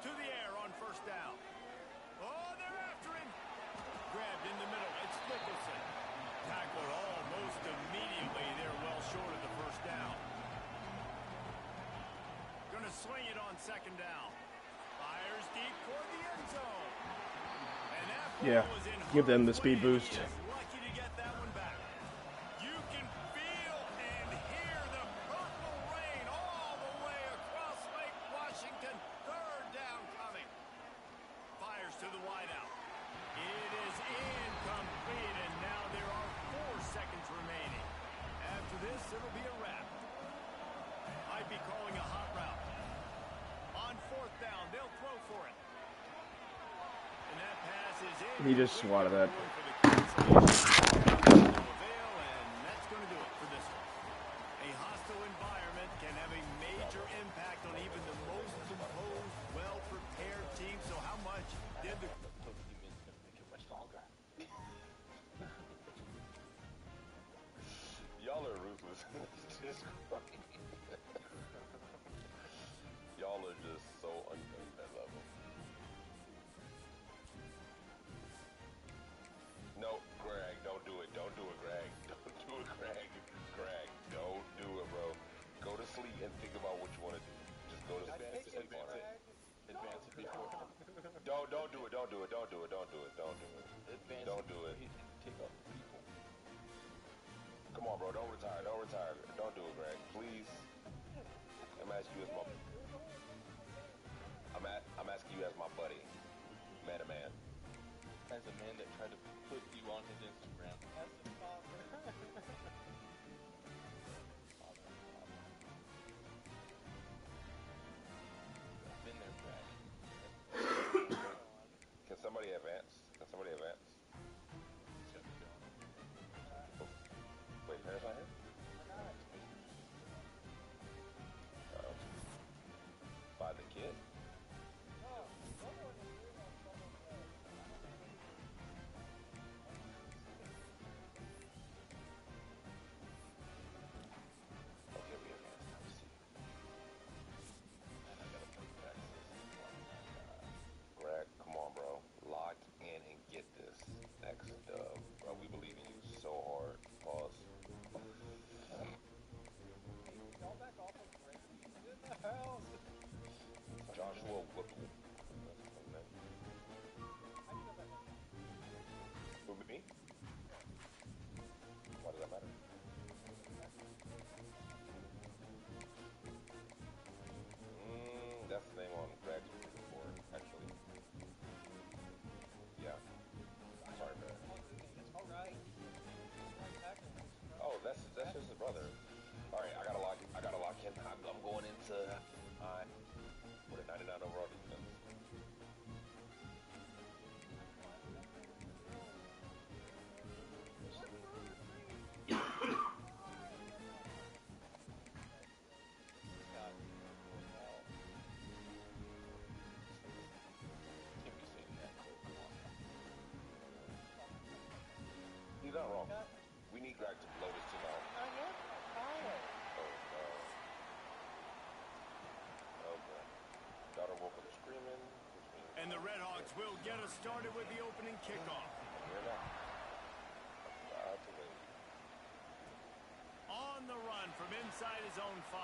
To the air on first down. Oh, they're after him. Grabbed in the middle. It's Nicholson. Tackled almost immediately. They're well short of the first down. Going to swing it on 2nd down. Fires deep toward the end zone. And that Yeah, ball was in give them the harm's speed way. boost. He is lucky to get that one back. You can feel and hear the purple rain all the way across Lake Washington. 3rd down coming. Fires to the wideout. It is incomplete, and now there are 4 seconds remaining. After this, it'll be a wrap. Might be calling a hot route. On 4th down, they'll throw for it. And that pass is in. He just swatted that. And that's going to do it for this one. A hostile environment can have a major impact on even the most composed, well-prepared team. So how much did the... Y'all are ruthless. Y'all are just so under that level. No, Greg, don't do it. Don't do it, Greg. Don't do it, Greg. Greg, don't do it, bro. Go to sleep and think about what you want to do. Just go to sleep on it. Advance it before. Don't do it. Don't do it. Don't do it. Don't do it. Don't do it. Advance Don't do it. Take off the people. Come on, bro. Don't retire. Don't retire. Don't do it, Greg. Please. I'm asking you as my... I'm asking you as my buddy. Man to man. As a man that tried to put you on his Instagram. As a father. Been there, Brad. Can somebody advance? Can somebody advance? Wait, Harris not here? By the kid? Okay, we advanced. Let's see. And I gotta play Texas. Greg, come on, bro. Lock in and get this next dub. Bro, we believe in you so hard. Pause. Joshua Whipple. Who, me? Why does that matter? That's the name on Greg's report, actually. Yeah. Sorry, man. Oh, that's just his brother. All right, I gotta lock in. I'm going into what a 99 overall defense. He's not wrong. We need Greg to blow this team out. Okay. Daughter woke up screaming, which means... And the Redhawks will get us started with the opening kickoff. Hear that? That's the way. On the run from inside his own 5.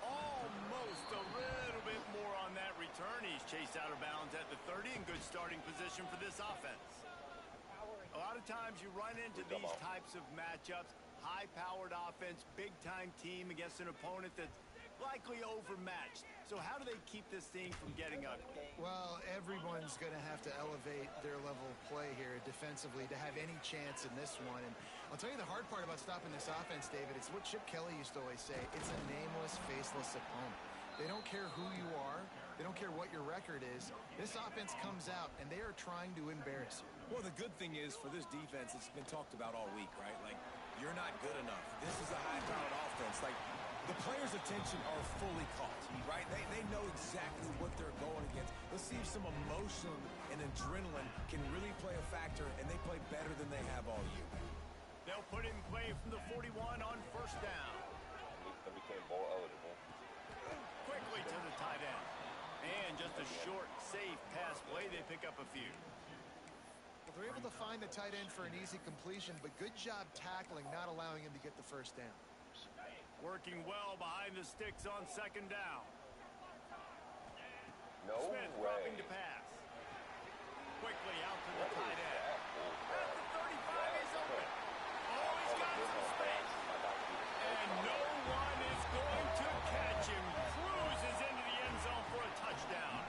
Almost a little bit more on that return. He's chased out of bounds at the 30 in good starting position for this offense. A lot of times you run into these types of matchups, high-powered offense, big-time team against an opponent that's likely overmatched. So how do they keep this thing from getting ugly? Well, everyone's going to have to elevate their level of play here defensively to have any chance in this one. And I'll tell you the hard part about stopping this offense, David, it's what Chip Kelly used to always say. It's a nameless, faceless opponent. They don't care who you are. They don't care what your record is. This offense comes out, and they are trying to embarrass you. Well, the good thing is for this defense, it's been talked about all week, right? Like, you're not good enough. This is a high-powered offense. Like, the players' attention are fully caught, right? They know exactly what they're going against. Let's see if some emotion and adrenaline can really play a factor, and they play better than they have all year. They'll put in play from the 41 on first down. They became more eligible. Quickly to the tight end. And just a short, safe pass play, they pick up a few. Well, they're able to find the tight end for an easy completion, but good job tackling, not allowing him to get the first down. Working well behind the sticks on second down. No Smith way. dropping to pass. Quickly out to the tight end. At the 35, he's open. Oh, he's got some space. And no one is going to catch him. Cruises into the end zone for a touchdown.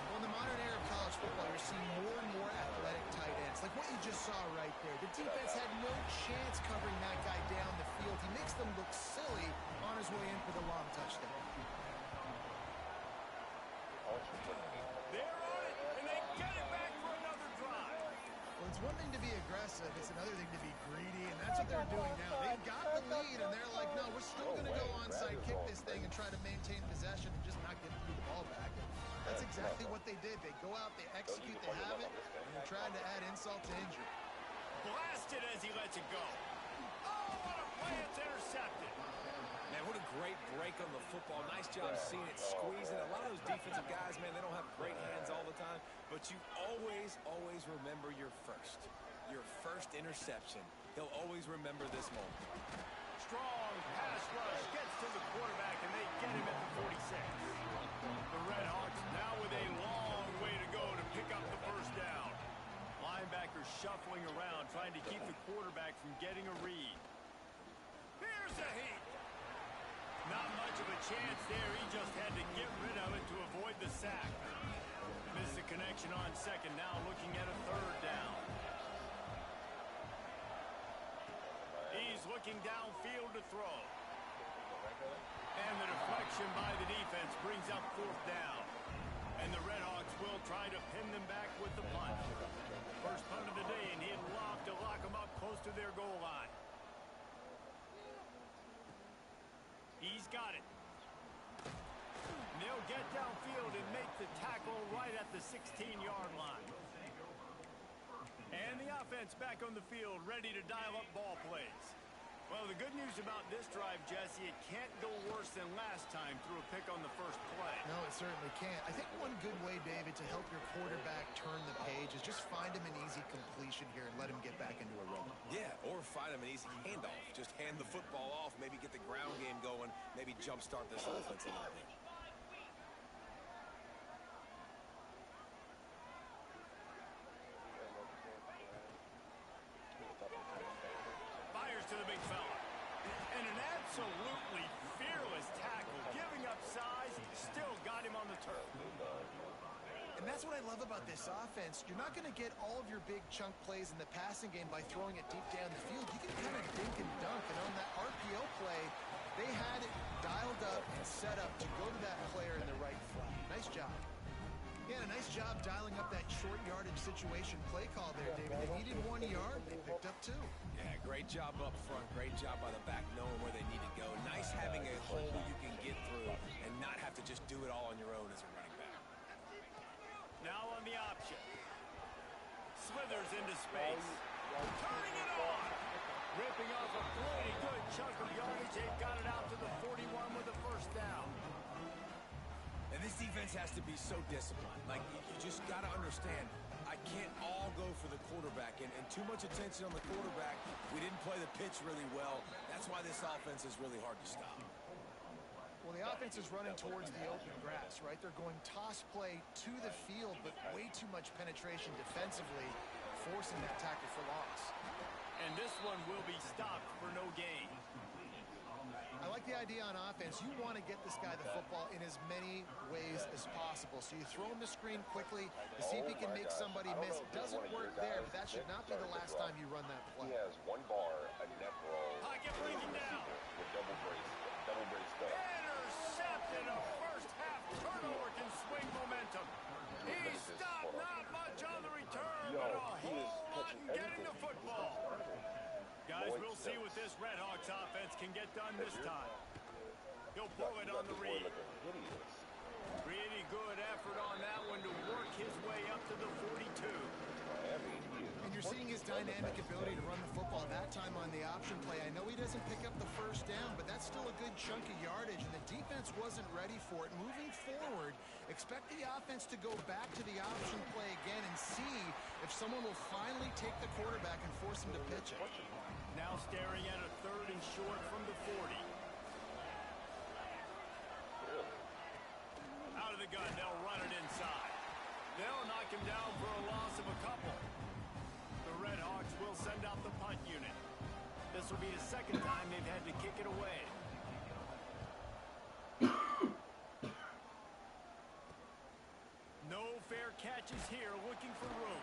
Well, in the modern era of college football, you're seeing more and more athletic tight ends, like what you just saw right there. The defense had no chance covering that guy down the field. He makes them look silly on his way in for the long touchdown. They're on it, and they get it back for another drive. Well, it's one thing to be aggressive. It's another thing to be greedy, and that's what they're doing now. They've got the lead, and they're like, no, we're still going to go onside, kick this thing, and try to maintain possession and just not give the ball back. And that's exactly what they did. They go out, they execute, they have it, and they're trying to add insult to injury. Blasted as he lets it go. Oh, what a play. It's intercepted. Man, what a great break on the football. Nice job seeing it, squeezing. A lot of those defensive guys, man, they don't have great hands all the time, but you always remember your first interception. He'll always remember this moment. Strong pass rush gets to the quarterback, and they get him at the 46. The Red Hawks now with a long way to go to pick up the first down. Linebackers shuffling around, trying to keep the quarterback from getting a read. Here's a heat. Not much of a chance there. He just had to get rid of it to avoid the sack. Missed the connection on second, now looking at a third down. He's looking downfield to throw. And the deflection by the defense brings up fourth down. And the Red Hawks will try to pin them back with the punt. First punt of the day, and he'd love to lock them up close to their goal line. He's got it. And they'll get downfield and make the tackle right at the 16-yard line. And the offense back on the field, ready to dial up ball plays. Well, the good news about this drive, Jesse, it can't go worse than last time through a pick on the first play. No, it certainly can't. I think one good way, David, to help your quarterback turn the page is just find him an easy completion here and let him get back into a rhythm. Yeah, or find him an easy handoff. Just hand the football off, maybe get the ground game going, maybe jumpstart this offense a little bit. Fires to the big fella. And an absolutely fearless tackle, giving up size, still got him on the turf. And that's what I love about this offense. You're not going to get all of your big chunk plays in the passing game by throwing it deep down the field. You can kind of dink and dunk. And on that RPO play, they had it dialed up and set up to go to that player in the right flat. Nice job. Yeah, a nice job dialing up that short yardage situation play call there, David. They needed 1 yard. They picked up 2. Yeah, great job up front. Great job by the back knowing where they need to go. Nice having a hole you can get through and not have to just do it all on your own as a running back. Now on the option. Slithers into space. Turning it on. Ripping off a pretty good chunk of yardage. They've got it out to the 41 with the first down. And this defense has to be so disciplined. Like, you just got to understand, I can't all go for the quarterback. And too much attention on the quarterback. We didn't play the pitch really well. That's why this offense is really hard to stop. Well, the offense is running towards the open grass, right? They're going toss play to the field, but way too much penetration defensively forcing that tackle for loss. And this one will be stopped for no gain. I like the idea on offense. You want to get this guy the football in as many ways as possible. So you throw him the screen quickly to see if he can make somebody miss. Doesn't work there, but that should not be the last time you run that play. He has one bar, a neck roll, Pocket breaking down. with double brace stuff. Intercepted. A first half turnover can swing momentum. He stopped not much on the return, but a whole lot in getting the football. Guys, we'll see what this Red Hawks offense can get done this time. He'll pull it on the read. Pretty good effort on that one to work his way up to the 42. And you're seeing his dynamic ability to run the football, that time on the option play. I know he doesn't pick up the first down, but that's still a good chunk of yardage, and the defense wasn't ready for it. Moving forward, expect the offense to go back to the option play again and see if someone will finally take the quarterback and force him to pitch it. Now staring at a 3rd and short from the 40. Out of the gun, they'll run it inside. They'll knock him down for a loss of a couple. The Red Hawks will send out the punt unit. This will be the 2nd time they've had to kick it away. No fair catches here, looking for room.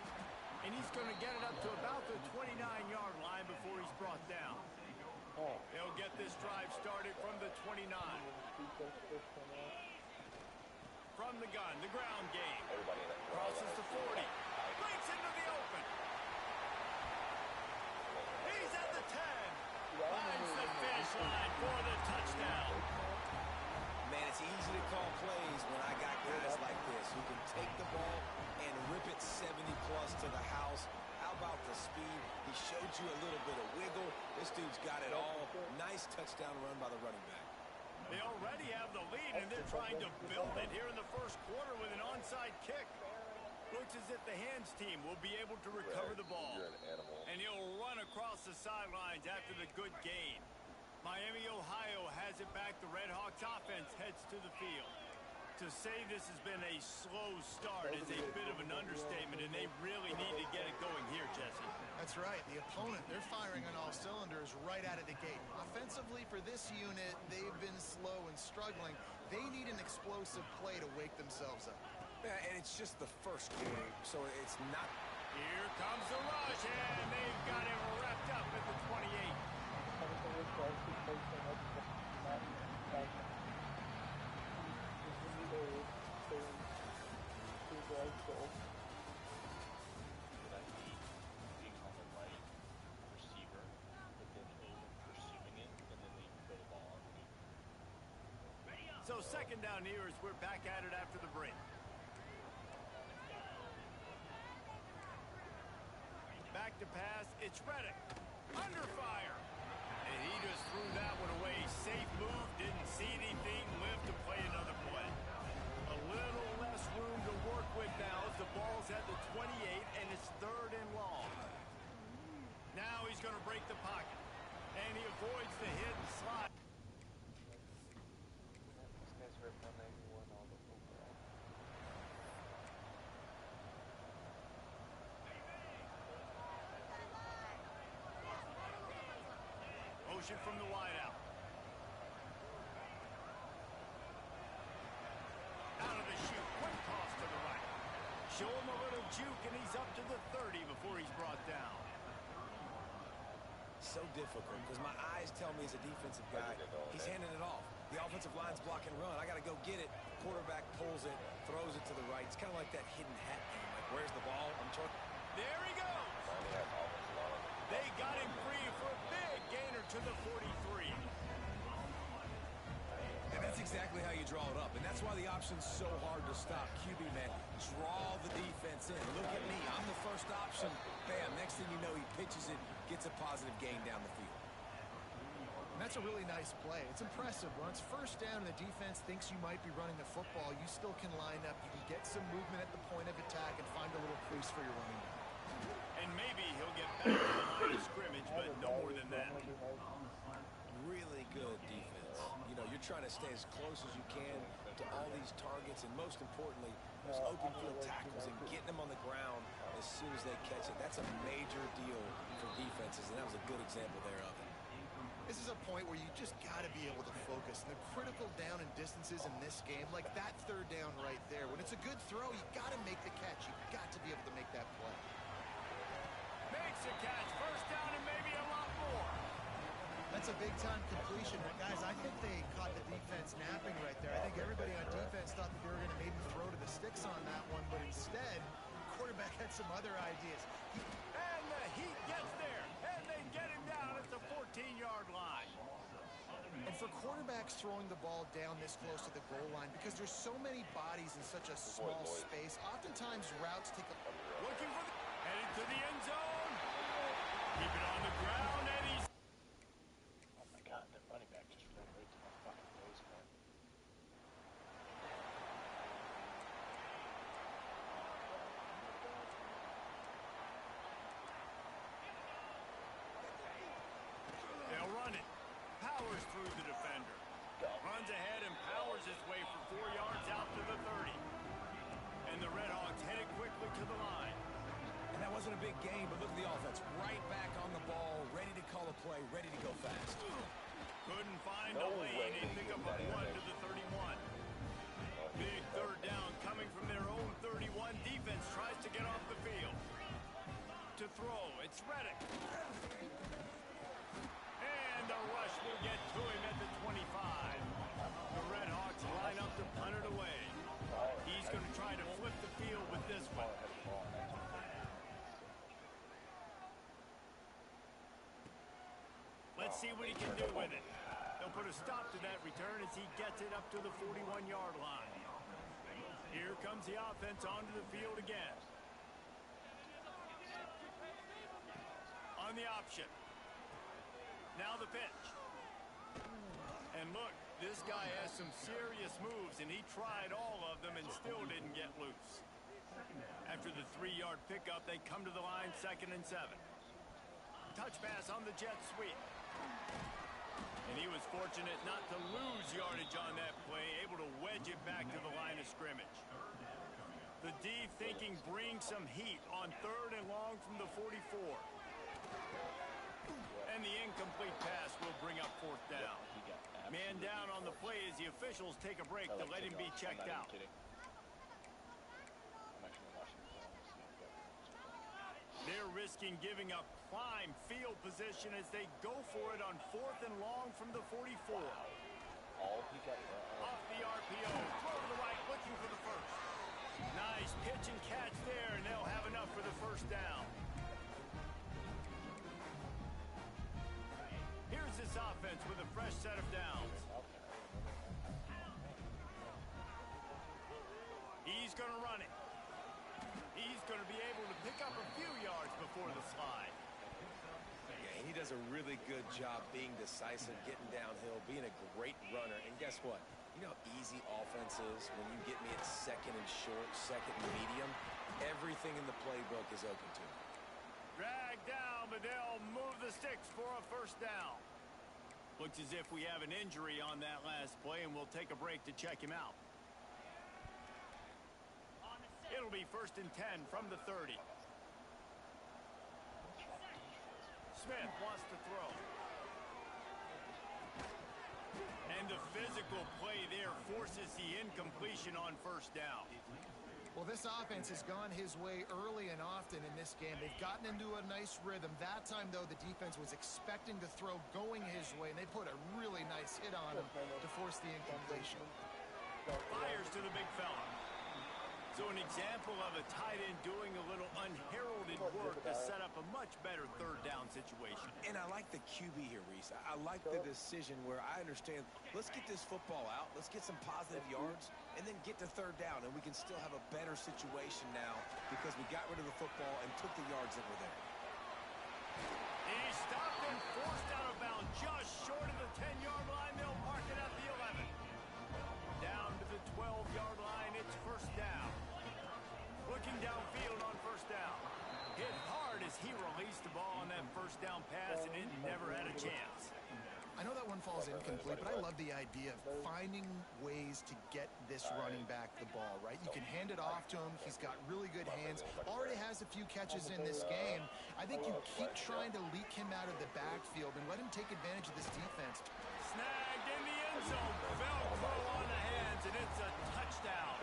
And he's going to get it up to about the 29-yard line before he's brought down. They'll get this drive started from the 29. From the gun, the ground game. Crosses the 40. Breaks into the open. He's at the 10. Finds the finish line for the touchdown. Man, it's easy to call plays when I got guys like this who can take the ball and rip it 70-plus to the house. How about the speed? He showed you a little bit of wiggle. This dude's got it all. Nice touchdown run by the running back. They already have the lead, and they're trying to build it here in the first quarter with an onside kick. Looks as if the hands team will be able to recover the ball. And he'll run across the sidelines after the good gain. Miami, Ohio has it back. The Red Hawks offense heads to the field. To say this has been a slow start is a bit of an understatement, and they really need to get it going here, Jesse. That's right. The opponent, they're firing on all cylinders right out of the gate. Offensively, for this unit, they've been slow and struggling. They need an explosive play to wake themselves up. Yeah, and it's just the first game, so it's not... Here comes the rush, and they've got him wrapped up at the 28. Would I be being on the right receiver, but then over pursuing it, and then they throw the ball underneath? So 2nd down here as we're back at it after the break. Back to pass, it's Reddick. Under fire. And he just threw that one away. Safe move, didn't see anything, lived to play another play. A little less room to work with now as the ball's at the 28 and it's 3rd and long. Now he's going to break the pocket. And he avoids the hit and slide. This guy's hurt 191 all the football. Motion from the wideout. Out of the chute, quick toss to the right. Show him a little juke, and he's up to the 30 before he's brought down. So difficult because my eyes tell me as a defensive guy, he's handing it off. The offensive line's blocking run. I got to go get it. Quarterback pulls it, throws it to the right. It's kind of like that hidden hat game. Like, where's the ball? There he goes. They got him free for a big gainer to the 43. And that's exactly how you draw it up. And that's why the option's so hard to stop. QB, man, draw the defense in. Look at me. I'm the first option. Bam. Next thing you know, he pitches it, gets a positive gain down the field. And that's a really nice play. It's impressive. Once 1st down and the defense thinks you might be running the football, you still can line up. You can get some movement at the point of attack and find a little crease for your running back. And maybe he'll get back to the line of scrimmage, but no more than that. Really good defense. You know, you're trying to stay as close as you can to all these targets, and most importantly, those open field tackles and getting them on the ground as soon as they catch it. That's a major deal for defenses, and that was a good example there of it. This is a point where you just got to be able to focus. And the critical down and distances in this game, like that third down right there, when it's a good throw, you got to make the catch. You've got to be able to make that play. Makes a catch. First down and maybe a lot more. That's a big-time completion. But, guys, I think they caught the defense napping right there. I think everybody on defense thought that they were going to maybe throw to the sticks on that one, but instead, the quarterback had some other ideas. And the Heat gets there, and they get him down at the 14-yard line. And for quarterbacks throwing the ball down this close to the goal line, because there's so many bodies in such a small space, oftentimes routes take a... Looking for the... Headed to the end zone. Keep it on the ground, and he's... Oh my god, that running back just ran right to my fucking nose, man. They'll run it. Powers through the defender. Runs ahead and powers his way for 4 yards out to the 30. And the Red Hawks headed quickly to the line. And that wasn't a big game, but look at the offense. Right back on the ball, ready to call a play, ready to go fast. Couldn't find No a lane. way They they pick get up a that 1 to interception. the 31. Big third down coming from their own 31. Defense tries to get off the field. To throw, it's Reddick. And the rush will get to him at the 25. The Red Hawks line up to punt it away. He's going to try to flip the field with this one. Let's see what he can do with it. They'll put a stop to that return as he gets it up to the 41-yard line. Here comes the offense onto the field again. On the option. Now the pitch. And look, this guy has some serious moves, and he tried all of them and still didn't get loose. After the 3-yard pickup, they come to the line 2nd and 7. Touch pass on the jet sweep. And he was fortunate not to lose yardage on that play, able to wedge it back to the line of scrimmage. The D thinking bring some heat on 3rd and long from the 44. And the incomplete pass will bring up 4th down. Man down on the play as the officials take a break to let him be checked out. I'm actually watching the play. They're risking giving up prime field position as they go for it on 4th and long from the 44. All he got Off the RPO, throw to the right, looking for the first. Nice pitch and catch there, and they'll have enough for the first down. Here's this offense with a fresh set of downs. He's going to run it. He's going to be able to pick up a few yards before the slide. Yeah, he does a really good job being decisive, getting downhill, being a great runner. And guess what? You know how easy offense is when you get me at 2nd and short, 2nd and medium? Everything in the playbook is open to me. Dragged down, but they'll move the sticks for a first down. Looks as if we have an injury on that last play, and we'll take a break to check him out. It'll be 1st and 10 from the 30. Smith wants to throw. And the physical play there forces the incompletion on 1st down. Well, this offense has gone his way early and often in this game. They've gotten into a nice rhythm. That time, though, the defense was expecting the throw going his way, and they put a really nice hit on him to force the incompletion. Fires to the big fella. So an example of a tight end doing a little unheralded work to set up a much better 3rd down situation. And I like the QB here, Reese. I like the decision where I understand, let's get this football out, let's get some positive yards, and then get to 3rd down, and we can still have a better situation now because we got rid of the football and took the yards that were there. He's stopped and forced out of bounds just short of the 10-yard line. They'll mark it at the 11. Down to the 12-yard line, it's 1st down. Looking downfield on 1st down. Hit hard as he released the ball on that 1st down pass, and it never had a chance. I know that one falls was incomplete, but I love the idea of finding ways to get this running back the ball, right? You can hand it off to him. He's got really good hands. Already has a few catches in this game. I think you keep trying to leak him out of the backfield and let him take advantage of this defense. Snagged in the end zone. Velcro on the hands, and it's a touchdown.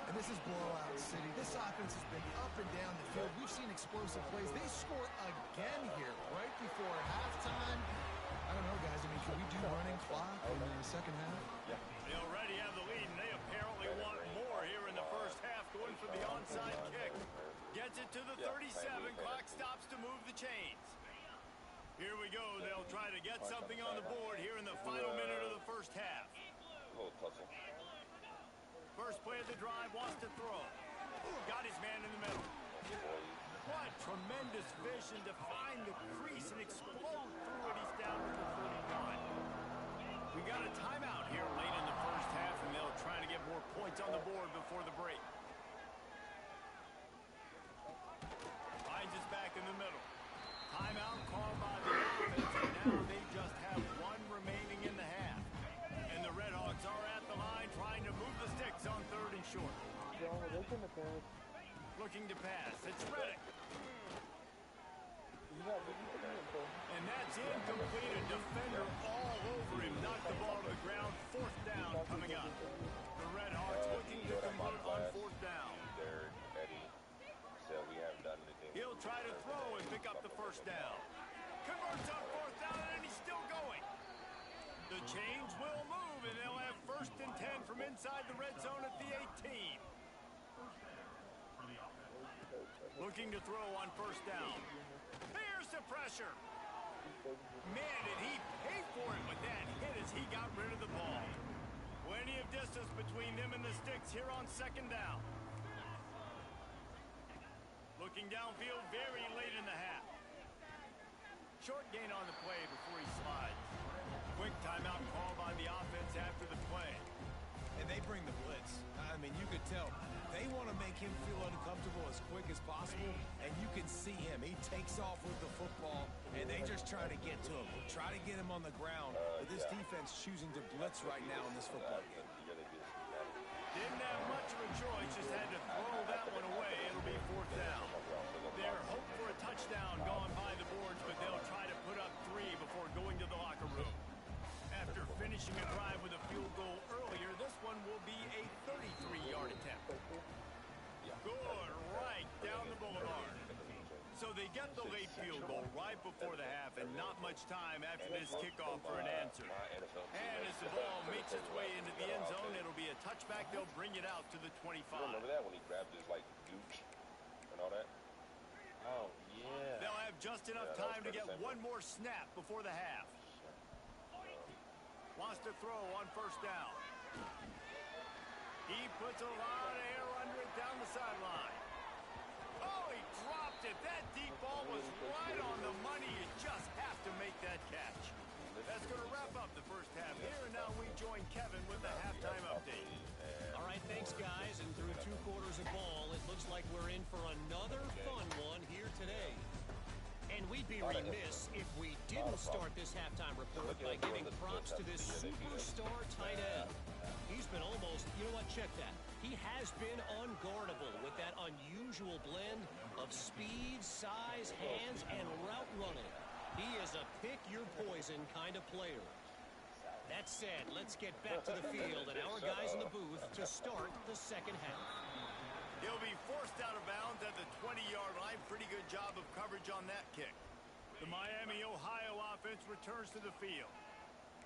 And this is blowout city. This offense has been up and down the field. We've seen explosive plays. They score again here right before halftime. I don't know, guys. I mean, can we do running clock in the second half? They already have the lead, and they apparently want more here in the first half, going for the onside kick. Gets it to the 37. Clock stops to move the chains. Here we go. They'll try to get something on the board here in the final minute of the first half. Little tussle. First play of the drive, wants to throw. Got his man in the middle. What tremendous vision to find the crease and explode through it. He's down to the 41. We got a timeout here late in the first half, and they'll try to get more points on the board before the break. Finds us back in the middle. Timeout called by the offense, and now they just have one remaining in the half. And the Redhawks are at the line trying to move the sticks on 3rd and short. Looking to pass. It's Reddick. And that's incomplete. A defender all over him. Knocked the ball to the ground. 4th down coming up. The Redhawks looking to convert on 4th down. Derek, Eddie said we haven't done anything. He'll try to throw and pick up the 1st down. Converts on 4th down, and he's still going. The chains will move, and they'll have 1st and 10 from inside the red zone at the 18. Looking to throw on 1st down. Here's the pressure. Man, did he pay for it with that hit as he got rid of the ball. Plenty of distance between them and the sticks here on 2nd down. Looking downfield very late in the half. Short gain on the play before he slides. Quick timeout call by the offense after the play. And they bring the blitz. I mean, you could tell they want to make him feel uncomfortable as quick as possible, and you can see him. He takes off with the football, and they just try to get to him. Try to get him on the ground, but this defense choosing to blitz right now in this football game. Didn't have much of a choice, just had to throw that one away. It'll be 4th down. They're hoping for a touchdown gone by the boards, but they'll try to put up 3 before going to the locker room. After finishing a drive with a field goal earlier, this one will be a 33-yard attempt. Good, right down the boulevard. So they get the late field goal right before the half, and not much time after this kickoff for an answer. And as the ball makes its way into the end zone, it'll be a touchback. They'll bring it out to the 25. Remember that when he grabbed his like gooch and all that? Oh, yeah. They'll have just enough time to get one more snap before the half. Wants to throw on 1st down. He puts a lot of air under it down the sideline. Oh, he dropped it. That deep ball was right on the money. You just have to make that catch. That's going to wrap up the first half here, and now we join Kevin with the halftime update. All right, thanks, guys. And through 2 quarters of ball, it looks like we're in for another fun one here today. And we'd be remiss if we didn't start this halftime report by giving props to this superstar tight end. He's been almost, you know what, check that. He has been unguardable with that unusual blend of speed, size, hands, and route running. He is a pick-your-poison kind of player. That said, let's get back to the field and our guys in the booth to start the second half. He'll be forced out of bounds at the 20-yard line. Pretty good job of coverage on that kick. The Miami, Ohio offense returns to the field.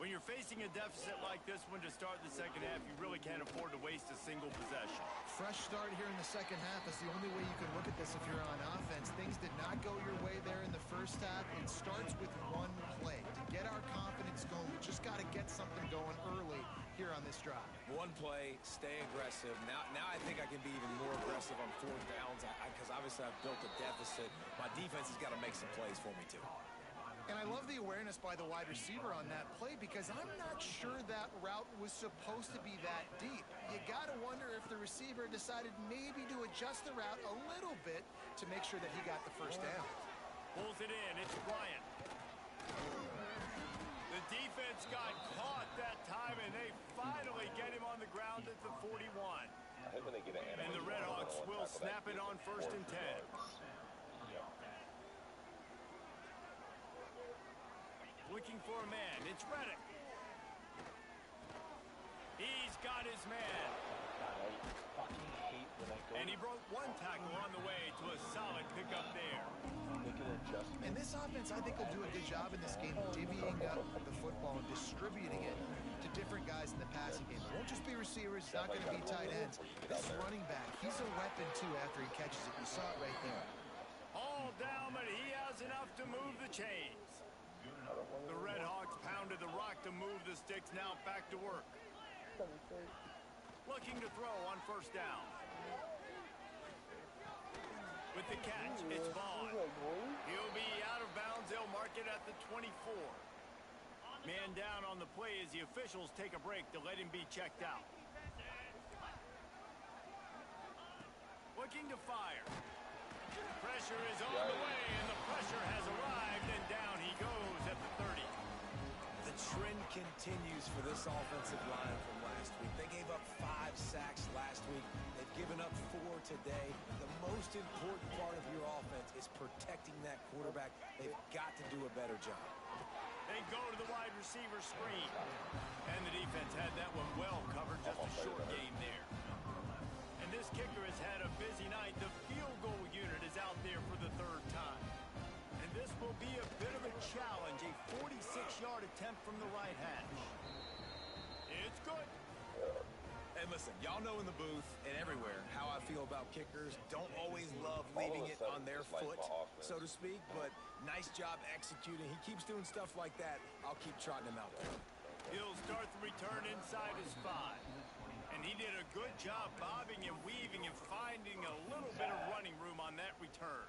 When you're facing a deficit like this one to start the second half, you really can't afford to waste a single possession. Fresh start here in the second half is the only way you can look at this if you're on offense. Things did not go your way there in the first half. It starts with one play. To get our confidence going, we just got to get something going early here on this drive. One play, stay aggressive. Now I think I can be even more aggressive on 4th downs because obviously I've built a deficit. My defense has got to make some plays for me too. And I love the awareness by the wide receiver on that play because I'm not sure that route was supposed to be that deep. You got to wonder if the receiver decided maybe to adjust the route a little bit to make sure that he got the 1st down. Pulls it in. It's Bryant. The defense finally get him on the ground at the 41. I think when they get an And the Red Hawks will snap it on 1st and 10. Yep. Looking for a man. It's Reddick. He's got his man. I fucking hate when I go And he broke one tackle on the way to a solid pickup there. make an adjustment. And this offense, I think, will do a good job in this game divvying up the football and distributing it to different guys in the passing game. It won't just be receivers. It's not going to be tight ends. This running back, he's a weapon, too, after he catches it. You saw it right there. All down, but he has enough to move the chains. The Red Hawks pounded the rock to move the sticks. Now back to work. Looking to throw on 1st down. With the catch, it's Vaughn. He'll be out of bounds. They'll mark it at the 24. Man down on the play as the officials take a break to let him be checked out. Looking to fire. Pressure is on the way, and the pressure has arrived, and down he goes at the 30. The trend continues for this offensive line from last week. They gave up 5 sacks last week. They've given up 4 today. The most important part of your offense is protecting that quarterback. They've got to do a better job. They go to the wide receiver screen. And the defense had that one well covered, just a short game there. And this kicker has had a busy night. The field goal unit is out there for the 3rd time. And this will be a bit of a challenge, a 46-yard attempt from the right hash. It's good. And listen, y'all know in the booth and everywhere how I feel about kickers. Don't always love leaving it on their foot, so to speak, but nice job executing. He keeps doing stuff like that. I'll keep trotting him out there. He'll start the return inside his 5. And he did a good job bobbing and weaving and finding a little bit of running room on that return.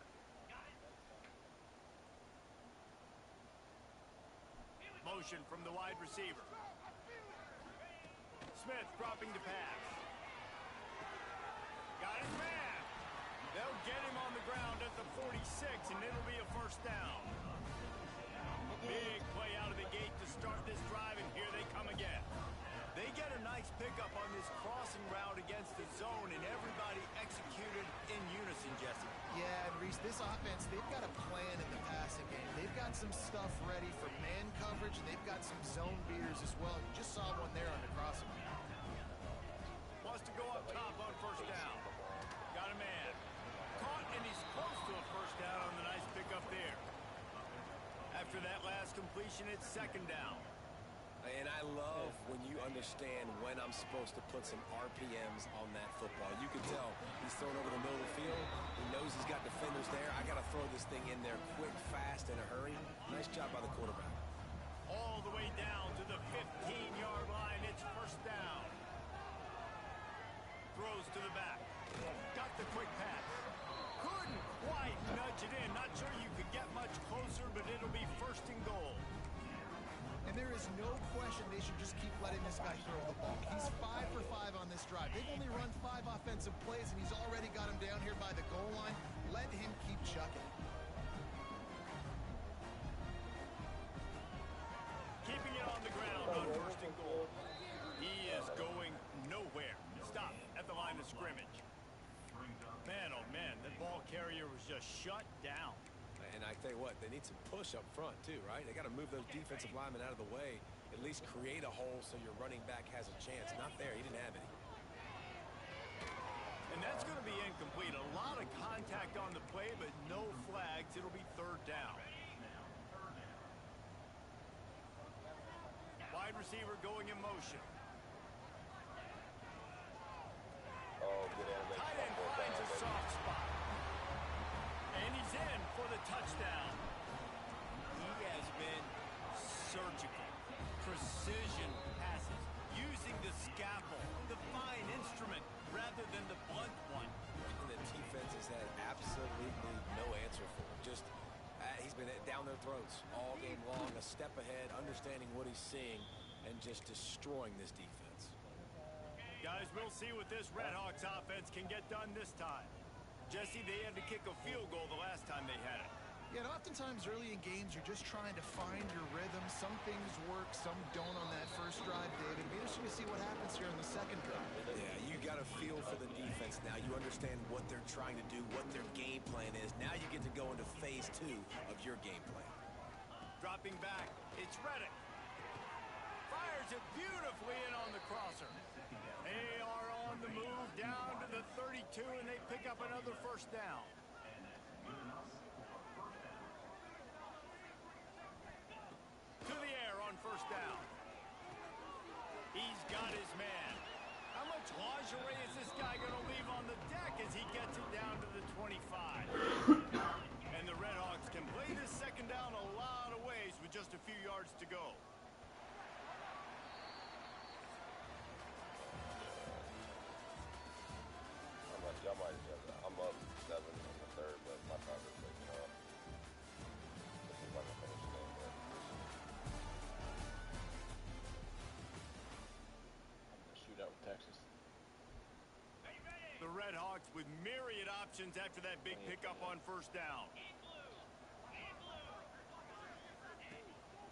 Motion from the wide receiver. Smith dropping to pass. Got his man. They'll get him on the ground at the 46, and it'll be a 1st down. Big play out of the gate to start this drive, and here they come again. They get a nice pickup on this crossing route against the zone, and everybody executed in unison, Jesse. Yeah, and Reese, this offense, they've got a plan in the passing game. They've got some stuff ready for man coverage, and they've got some zone beaters as well. You just saw one there on the crossing. Wants to go up top on 1st down. Got a man. Caught, and he's close to a 1st down on the nice pickup there. After that last completion, it's 2nd down. And I love when you understand when I'm supposed to put some RPMs on that football. You can tell he's thrown over the middle of the field. He knows he's got defenders there. I got to throw this thing in there quick, fast, in a hurry. Nice job by the quarterback. All the way down to the 15-yard line. It's 1st down. Throws to the back. Got the quick pass. Couldn't quite nudge it in. Not sure you could get much closer, but it'll be 1st and goal. And there is no question they should just keep letting this guy throw the ball. He's 5 for 5 on this drive. They've only run 5 offensive plays, and he's already got him down here by the goal line. Let him keep chucking. Keeping it on the ground on 1st and goal. He is going nowhere. Stop at the line of scrimmage. Man, oh man, that ball carrier was just shut down. And I tell you what, they need some push up front too, right? They got to move those defensive linemen out of the way, at least create a hole so your running back has a chance. Not there. He didn't have any. And that's going to be incomplete. A lot of contact on the play, but no flags. It'll be 3rd down. Wide receiver going in motion. Oh, good animation. Tight end finds a soft spot. And he's in for the touchdown. He has been surgical. Precision passes. Using the scalpel, the fine instrument, rather than the blunt one. And the defense has had absolutely no answer for him. Just, he's been down their throats all game long, a step ahead, understanding what he's seeing, and just destroying this defense. Guys, we'll see what this Red Hawks offense can get done this time. Jesse, they had to kick a field goal the last time they had it. Yeah, and oftentimes early in games, you're just trying to find your rhythm. Some things work, some don't on that first drive, David. Be interesting to see what happens here on the second drive. Yeah, you got a feel for the defense now. You understand what they're trying to do, what their game plan is. Now you get to go into phase 2 of your game plan. Dropping back, it's Reddick. Fires it beautifully in on the crosser. They are on the move down to the 32, and they pick up another first down. To the air on first down. He's got his man. How much lingerie is this guy going to leave on the deck as he gets it down to the 25? And the Redhawks can play this second down a lot of ways with just a few yards to go. Y'all might have done that. I'm up 7 in the third, but my time is waking up. This is like a finish game, but Shootout with Texas. The Redhawks with myriad options after that big pickup on first down.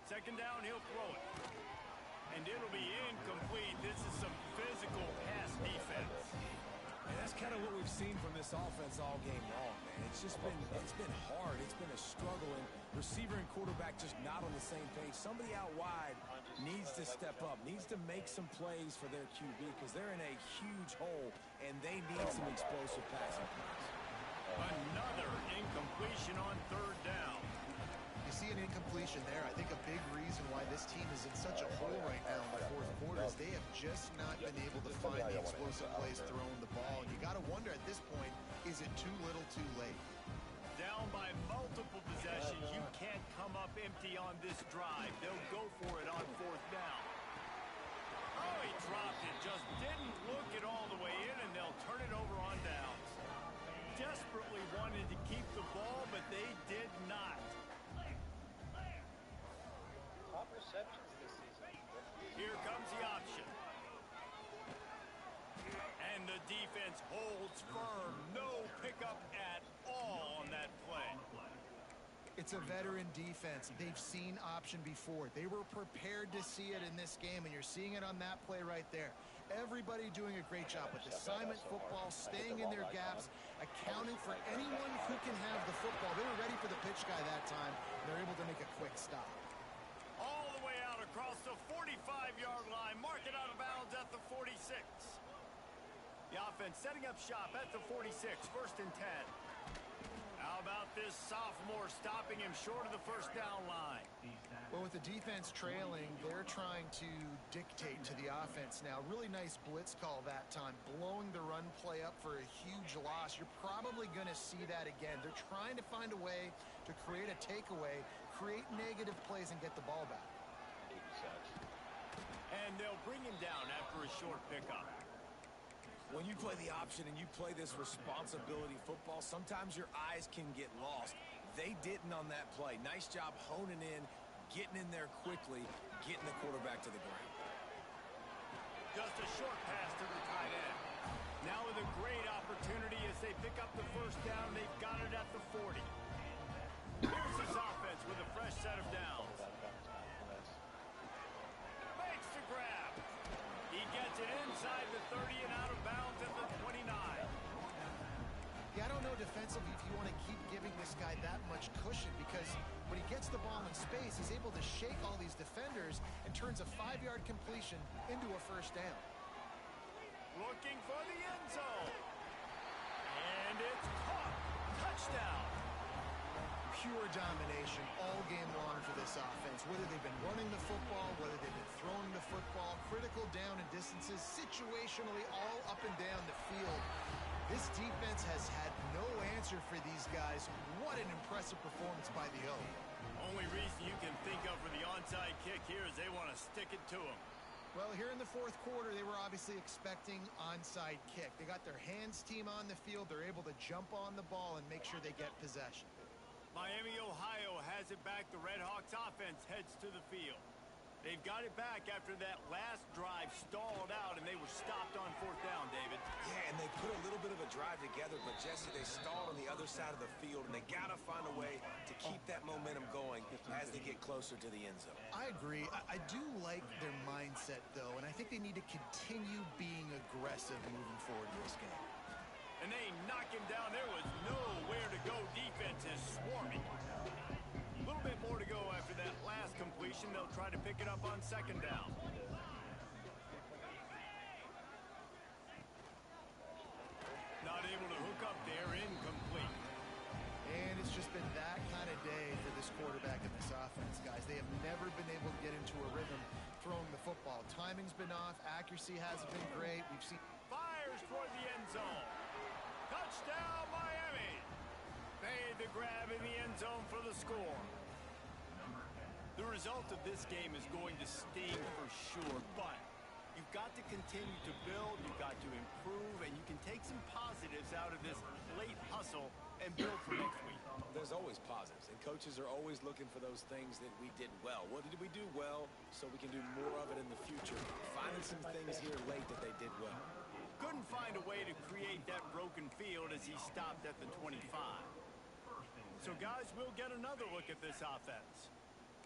Second down, he'll throw it. And it'll be incomplete. This is some physical pass defense. And that's kind of what we've seen from this offense all game long, man. It's been hard. It's been a struggle, and receiver and quarterback just not on the same page. Somebody out wide needs to step up, needs to make some plays for their QB because they're in a huge hole, and they need some explosive passing plays. Another incompletion on third down. You see an incompletion there. I think a big reason why this team is in such a hole right now in the fourth quarter is they have just not been able to find the explosive plays throwing the ball. And you got to wonder at this point, is it too little too late? Down by multiple possessions. You can't come up empty on this drive. They'll go for it on fourth down. Oh, he dropped it. Just didn't look it all the way in, and they'll turn it over on downs. Desperately wanted to keep the ball, but they did not. Top receptions this season. Here comes the option. And the defense holds firm. No pickup at all on that play. It's a veteran defense. They've seen option before. They were prepared to see it in this game, and you're seeing it on that play right there. Everybody doing a great job with assignment football, staying in their gaps, accounting for anyone who can have the football. They were ready for the pitch guy that time. They're able to make a quick stop. All the way out across the 45-yard line. Mark it out of bounds at the 46. The offense setting up shop at the 46. First and 10. How about this sophomore stopping him short of the first down line? Well, with the defense trailing, they're trying to dictate to the offense now. Really nice blitz call that time, blowing the run play up for a huge loss. You're probably going to see that again. They're trying to find a way to create a takeaway, create negative plays, and get the ball back. And they'll bring him down after a short pickup. When you play the option and you play this responsibility football, sometimes your eyes can get lost. They didn't on that play. Nice job honing in, getting in there quickly, getting the quarterback to the ground. Just a short pass to the tight end. Now with a great opportunity as they pick up the first down, they've got it at the 40. Here's this offense with a fresh set of downs. Makes the grab. He gets it inside the 30 and out of bounds at the 29. Yeah, I don't know defensively if you want to keep giving this guy that much cushion because when he gets the ball in space, he's able to shake all these defenders and turns a 5-yard completion into a first down. Looking for the end zone. And it's caught. Touchdown. Pure domination all game long for this offense. Whether they've been running the football, whether they've been throwing the football, critical down and distances, situationally all up and down the field. This defense has had no answer for these guys. What an impressive performance by the O. Only reason you can think of for the onside kick here is they want to stick it to him. Well, here in the fourth quarter, they were obviously expecting onside kick. They got their hands team on the field. They're able to jump on the ball and make sure they get possession. Miami, Ohio has it back. The Redhawks offense heads to the field. They've They've got it back after that last drive stalled out, and they were stopped on 4th down, David. Yeah, and they put a little bit of a drive together, but Jesse, they stalled on the other side of the field, and they got to find a way to keep that momentum going as they get closer to the end zone. I agree. I do like their mindset, though, and I think they need to continue being aggressive moving forward in this game. And they knock him down. There was nowhere to go. Defense is swarming. A little bit more to go after that last completion. They'll try to pick it up on 2nd down. Not able to hook up there. Incomplete. And it's just been that kind of day for this quarterback and this offense, guys. They have never been able to get into a rhythm throwing the football. Timing's been off. Accuracy hasn't been great. We've seen... Fires toward the end zone. Touchdown, Miami. Made the grab in the end zone for the score. The result of this game is going to sting for sure, but you've got to continue to build, you've got to improve, and you can take some positives out of this late hustle and build for next week. There's always positives, and coaches are always looking for those things that we did well. What did we do well so we can do more of it in the future? Finding some things here late that they did well. Couldn't find a way to create that broken field as he stopped at the 25. So, guys, we'll get another look at this offense.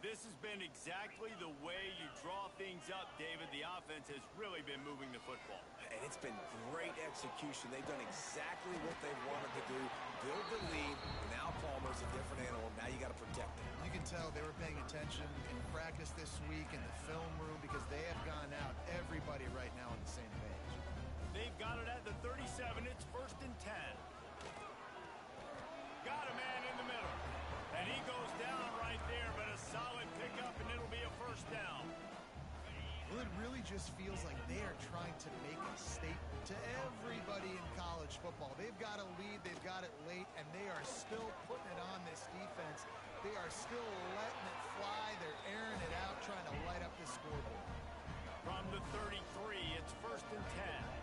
This has been exactly the way you draw things up, David. The offense has really been moving the football. And it's been great execution. They've done exactly what they wanted to do. Build the lead. Now Palmer's a different animal. Now you got to protect him. You can tell they were paying attention in practice this week in the film room because they have gone out, everybody right now on the same page. They've got it at the 37. It's 1st and 10. Got a man in the middle. And he goes down right there, but a solid pickup, and it'll be a 1st down. Well, it really just feels like they are trying to make a statement to everybody in college football. They've got a lead, they've got it late, and they are still putting it on this defense. They are still letting it fly. They're airing it out, trying to light up the scoreboard. From the 33, it's 1st and 10.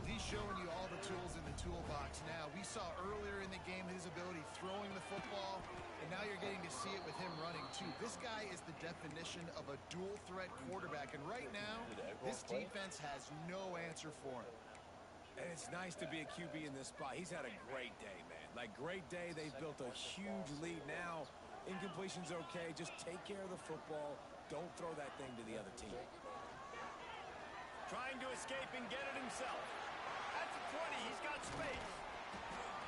He's showing you all the tools in the toolbox now. We saw earlier in the game his ability throwing the football, and now you're getting to see it with him running too. This guy is the definition of a dual threat quarterback, and right now, this defense has no answer for him. And it's nice to be a QB in this spot. He's had a great day, man. Like, great day. They've built a huge lead now. Incompletion's okay. Just take care of the football. Don't throw that thing to the other team. Trying to escape and get it himself. At the 20, he's got space.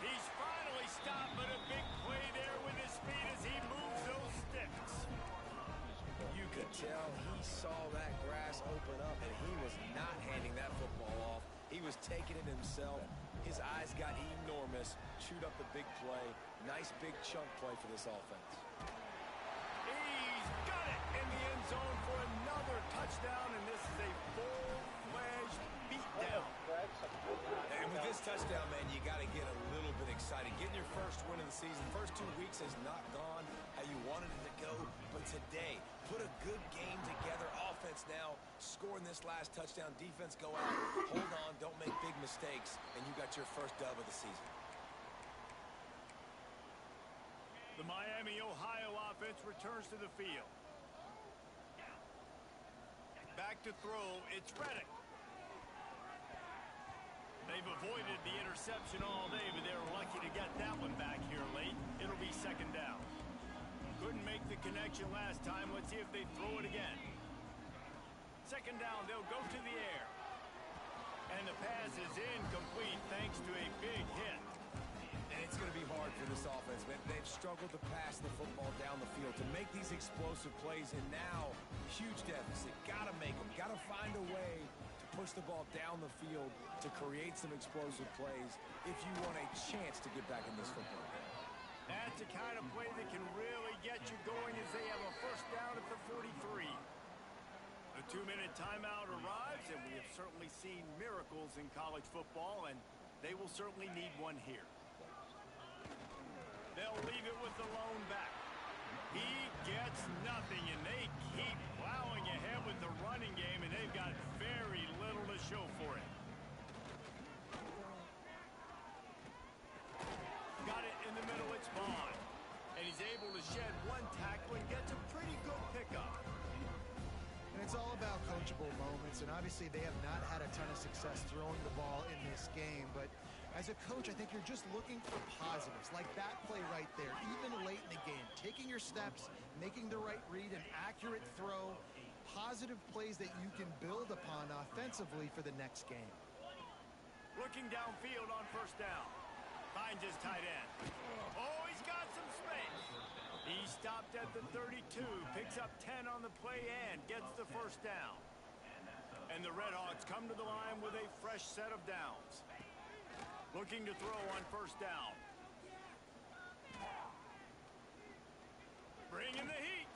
He's finally stopped, but a big play there with his speed as he moves those sticks. You could tell he saw that grass open up, and he was not handing that football off. He was taking it himself. His eyes got enormous, chewed up the big play. Nice big chunk play for this offense. He's got it in the end zone for another touchdown, and this is a full-fledged beatdown. And with this touchdown, man, you got to get a little bit excited. Getting your first win of the season. First 2 weeks has not gone how you wanted it to go, but today, put a good game together. Offense now, scoring this last touchdown. Defense, go out, hold on, don't make big mistakes, and you got your first dub of the season. The Miami, Ohio offense returns to the field. Back to throw, it's Reddick. They've avoided the interception all day, but they're lucky to get that one back here late. It'll be 2nd down. Couldn't make the connection last time. Let's see if they throw it again. 2nd down, they'll go to the air. And the pass is incomplete thanks to a big hit. And it's going to be hard for this offense, man. They've struggled to pass the football down the field, to make these explosive plays, and now, huge deficit. Got to make them. Got to find a way to push the ball down the field to create some explosive plays if you want a chance to get back in this football game. That's the kind of play that can really get you going as they have a 1st down at the 43. The 2-minute timeout arrives, and we have certainly seen miracles in college football, and they will certainly need one here. They'll leave it with the lone back. He gets nothing, and they keep plowing ahead with the running game, and they've got very little to show for it. Got it in the middle, it's Vaughn. And he's able to shed one tackle and gets a pretty good pickup. It's all about coachable moments, and obviously they have not had a ton of success throwing the ball in this game, but as a coach, I think you're just looking for positives, like that play right there, even late in the game. Taking your steps, making the right read, an accurate throw, positive plays that you can build upon offensively for the next game. Looking downfield on first down. Finds his tight end. Oh, he's got some space. He stopped at the 32, picks up 10 on the play and gets the first down. And the Redhawks come to the line with a fresh set of downs. Looking to throw on first down. Bringing the heat.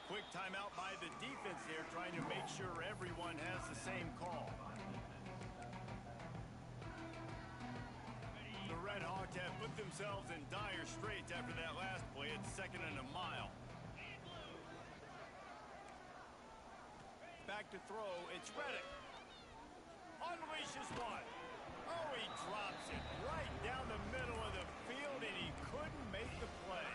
Quick timeout by the defense there, trying to make sure everyone has the same call. The Redhawks have put themselves in dire straits after that last play at 2nd and a mile. Back to throw, it's Reddick. Unleashes one. Oh, he drops it right down the middle of the field, and he couldn't make the play.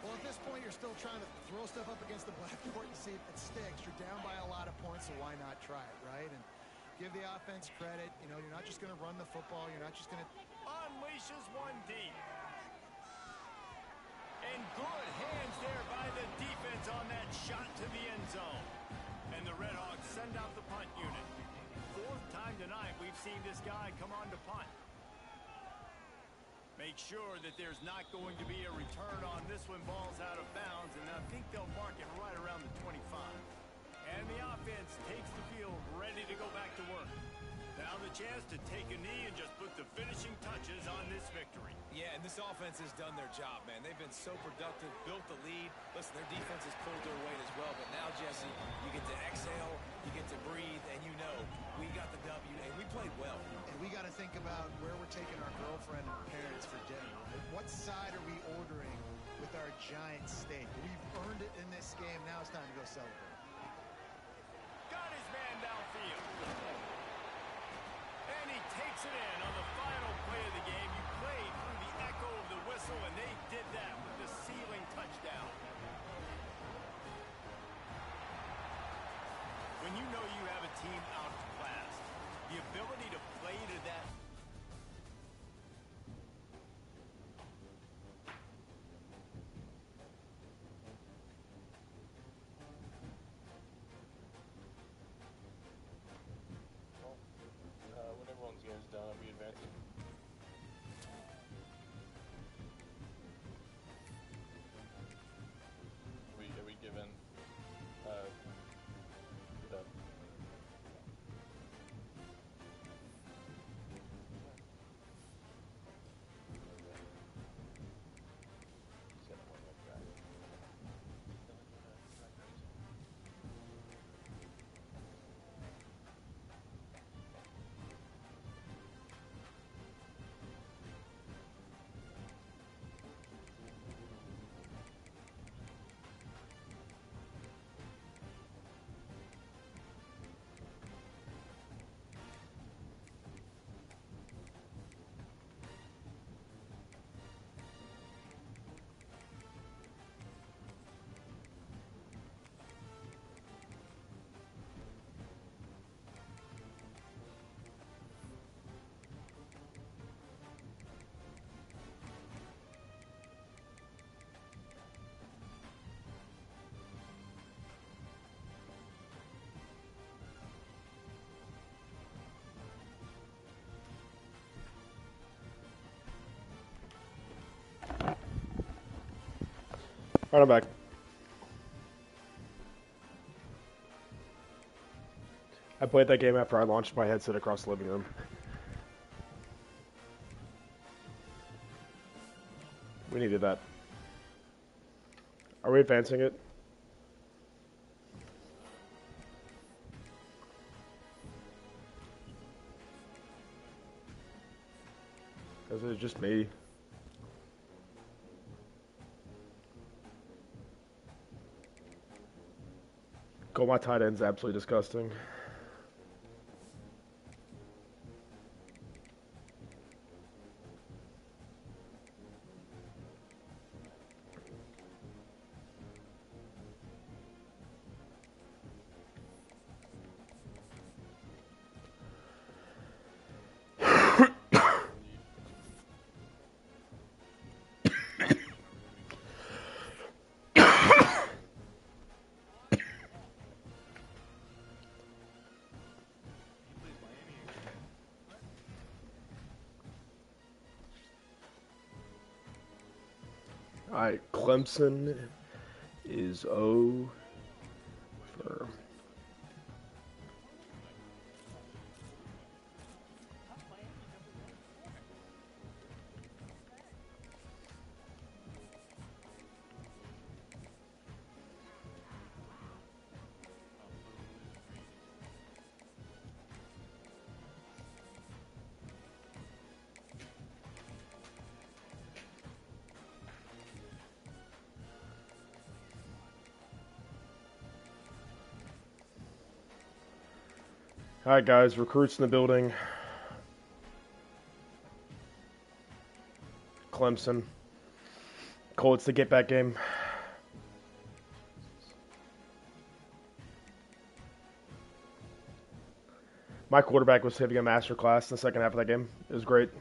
Well, at this point, you're still trying to throw stuff up against the blackboard and see if it sticks. You're down by a lot of points, so why not try it, right? And give the offense credit. You know, you're not just going to run the football. You're not just going to... Unleashes one deep. And good hands there by the defense on that shot to the end zone. And the Redhawks send out the punt unit. 4th time tonight we've seen this guy come on to punt. Make sure that there's not going to be a return on this one. Ball's out of bounds, and I think they'll mark it right around the 25. And the offense takes the field, ready to go back to work. Now the chance to take a knee and just put the finishing touches on this victory. Yeah, and this offense has done their job, man. They've been so productive, built the lead. Listen, their defense has pulled their weight as well, but now, Jesse, you get to exhale, you get to breathe, and you know we got the W, and we played well. And we got to think about where we're taking our girlfriend and parents for dinner. What side are we ordering with our giant steak? We've earned it in this game. Now it's time to go celebrate. Got his man downfield. And he takes it in on the final play of the game. You played through the echo of the whistle, and they did that with the sealing touchdown. When you know you have a team outclassed, the ability to play to that. When everyone's game's done, I'll be advancing. Are we given the All right, I'm back. I played that game after I launched my headset across the living room. We needed that. Are we advancing it? Is it just me? Go, my tight end's absolutely disgusting. Alright, Clemson is 0 for... Alright guys, recruits in the building. Clemson. Cole, it's the get back game. My quarterback was having a master class in the second half of that game. It was great.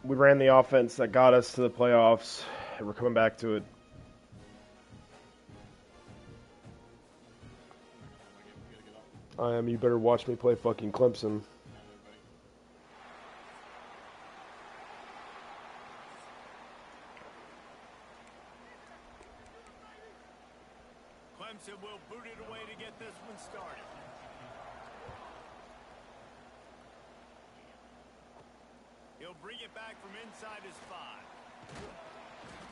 We ran the offense that got us to the playoffs, and we're coming back to it. You better watch me play fucking Clemson. Clemson will boot it away to get this one started. He'll bring it back from inside his 5.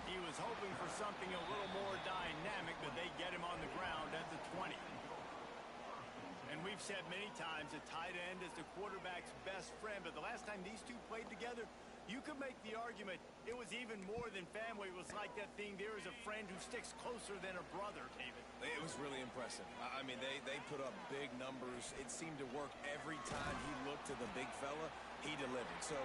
He was hoping for something a little more dynamic, but they get him on the ground at the 20. And we've said many times a tight end is the quarterback's best friend, but the last time these two played together, you could make the argument it was even more than family. It was like that thing, there is a friend who sticks closer than a brother, David. It was really impressive. I mean, they put up big numbers. It seemed to work every time he looked to the big fella. He delivered. So,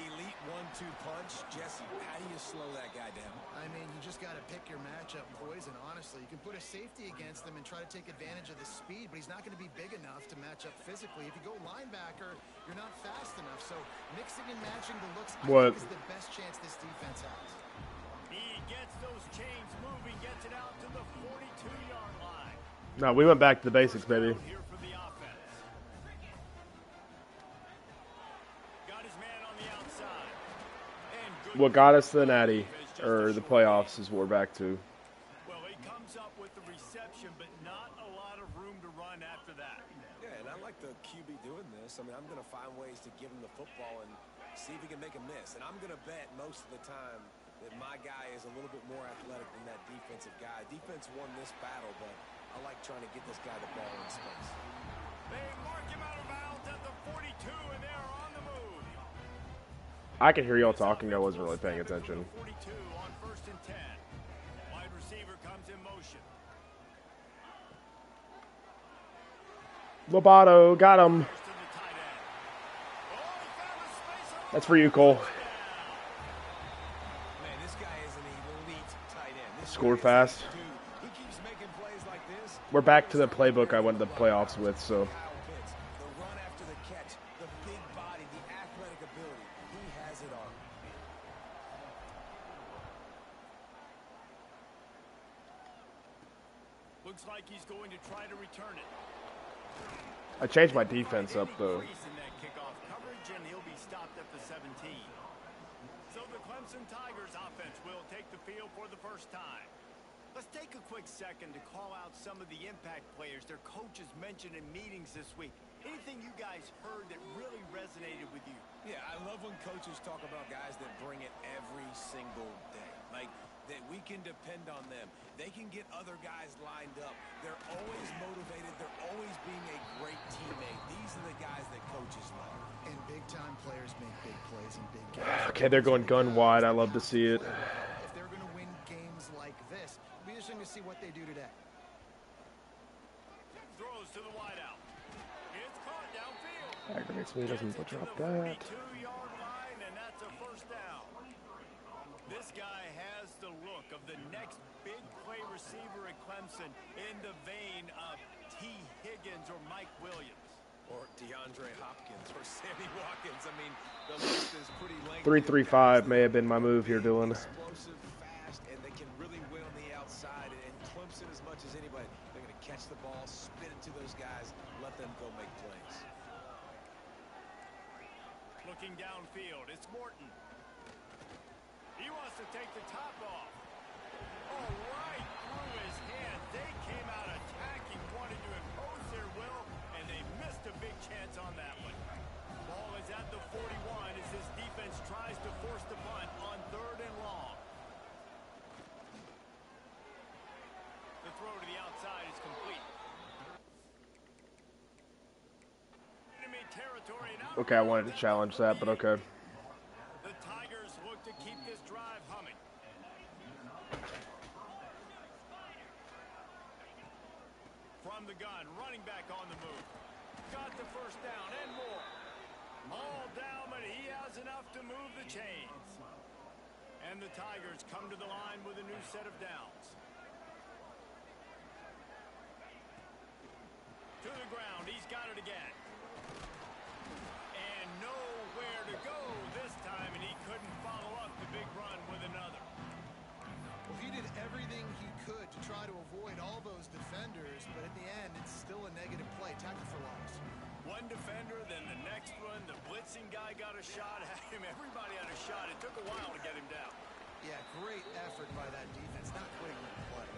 elite 1-2 punch. Jesse, how do you slow that guy down? I mean, you just got to pick your matchup poison, honestly. You can put a safety against him and try to take advantage of the speed, but he's not going to be big enough to match up physically. If you go linebacker, you're not fast enough. So, mixing and matching the looks, I think, is the best chance this defense has. He gets those chains moving, gets it out to the 42-yard line. No, we went back to the basics, baby. Here for the offense. Got his man on the outside. And good What got us to the natty, or the playoffs, is what we're back to. Well, he comes up with the reception, but not a lot of room to run after that. Yeah, and I like the QB doing this. I mean, I'm going to find ways to give him the football and see if he can make a miss. And I'm going to bet most of the time that my guy is a little bit more athletic than that defensive guy. Defense won this battle, but I like trying to get this guy the ball in space. They mark him out of bounds at the 42, and they are on the move. I could hear y'all talking. I wasn't really paying attention. 42 on 1st and 10. Wide receiver comes in motion. Lobato, got him. To the tight end. Oh, he found a space on That's for you, Cole. Man, this guy is an elite tight end. This Scored guy is fast. a dude. He keeps making plays like this. We're back to the playbook I went to the playoffs with, so... Kyle Pitts, the run after the catch, the big body, the athletic ability. He has it all. Looks like he's going to try to return it. I changed my defense up, though. Increase in that kickoff coverage, and he'll be stopped at the 17. So the Clemson Tigers offense will take the field for the first time. Let's take a quick second to call out some of the impact players their coaches mentioned in meetings this week. Anything you guys heard that really resonated with you? Yeah, I love when coaches talk about guys that bring it every single day. Like, that we can depend on them. They can get other guys lined up. They're always motivated. They're always being a great teammate. These are the guys that coaches love. And big-time players make big plays in big games. Okay, they're going gun wide. I love to see it. If they're going to win games like this, it'll be interesting to see what they do today. Throws to the wideout. It's caught downfield. Aggravates me, doesn't Gets it to drop the that. 42-yard line, and that's a first down. This guy has the look of the next big play receiver at Clemson in the vein of T. Higgins or Mike Williams. Or DeAndre Hopkins or Sammy Watkins. I mean, the list is pretty lengthy. 3-3-5 may have been my move here, Dylan. Explosive, fast, and they can really win on the outside. And Clemson, as much as anybody, they're going to catch the ball, spin it to those guys, let them go make plays. Looking downfield, it's Morton. He wants to take the top off. Oh, right through his hand. They came out attacking, wanting to impose their will, and they missed a big chance on that one. Ball is at the 41 as this defense tries to force the punt on 3rd and long. The throw to the outside is complete. Enemy territory now. Okay, I wanted to challenge that, but okay. The Tigers look to keep this drive humming. From the gun, running back on the move. Got the first down and more. All down, but he has enough to move the chains. And the Tigers come to the line with a new set of downs. To the ground, he's got it again. And nowhere to go this time, and he couldn't follow up the big run with another. Well, he did everything he could to try to avoid all those defenders, but in the end, it's still a negative play. Tackle for loss. One defender, then the next one. The blitzing guy got a shot at him. Everybody had a shot. It took a while to get him down. Yeah, great effort by that defense, not quitting the play.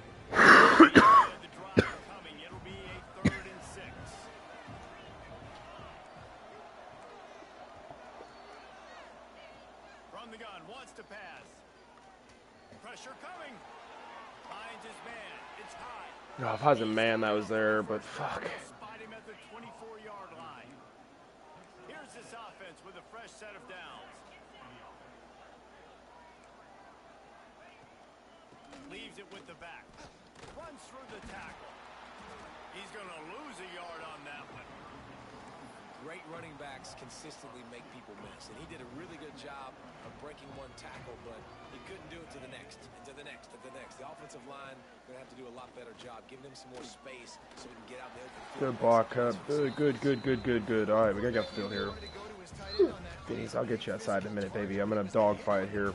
The drive coming. It'll be a 3rd and 6. From the gun, wants to pass. Pressure coming. Finds his man. It's high. No, if I was a man that was there, but fuck. Spot him at the 24-yard line. Here's this offense with a fresh set of downs. Leaves it with the back. Runs through the tackle. He's going to lose a yard on that one. Great running backs consistently make people miss, and he did a really good job of breaking one tackle, but he couldn't do it to the next, and to the next, and to the next. The offensive line going to have to do a lot better job, giving him some more space so he can get out the open field. Good block, Cut. Good. All right, we got to get the field here. Denise, I'll get you outside in a minute, baby. I'm going to dogfight here.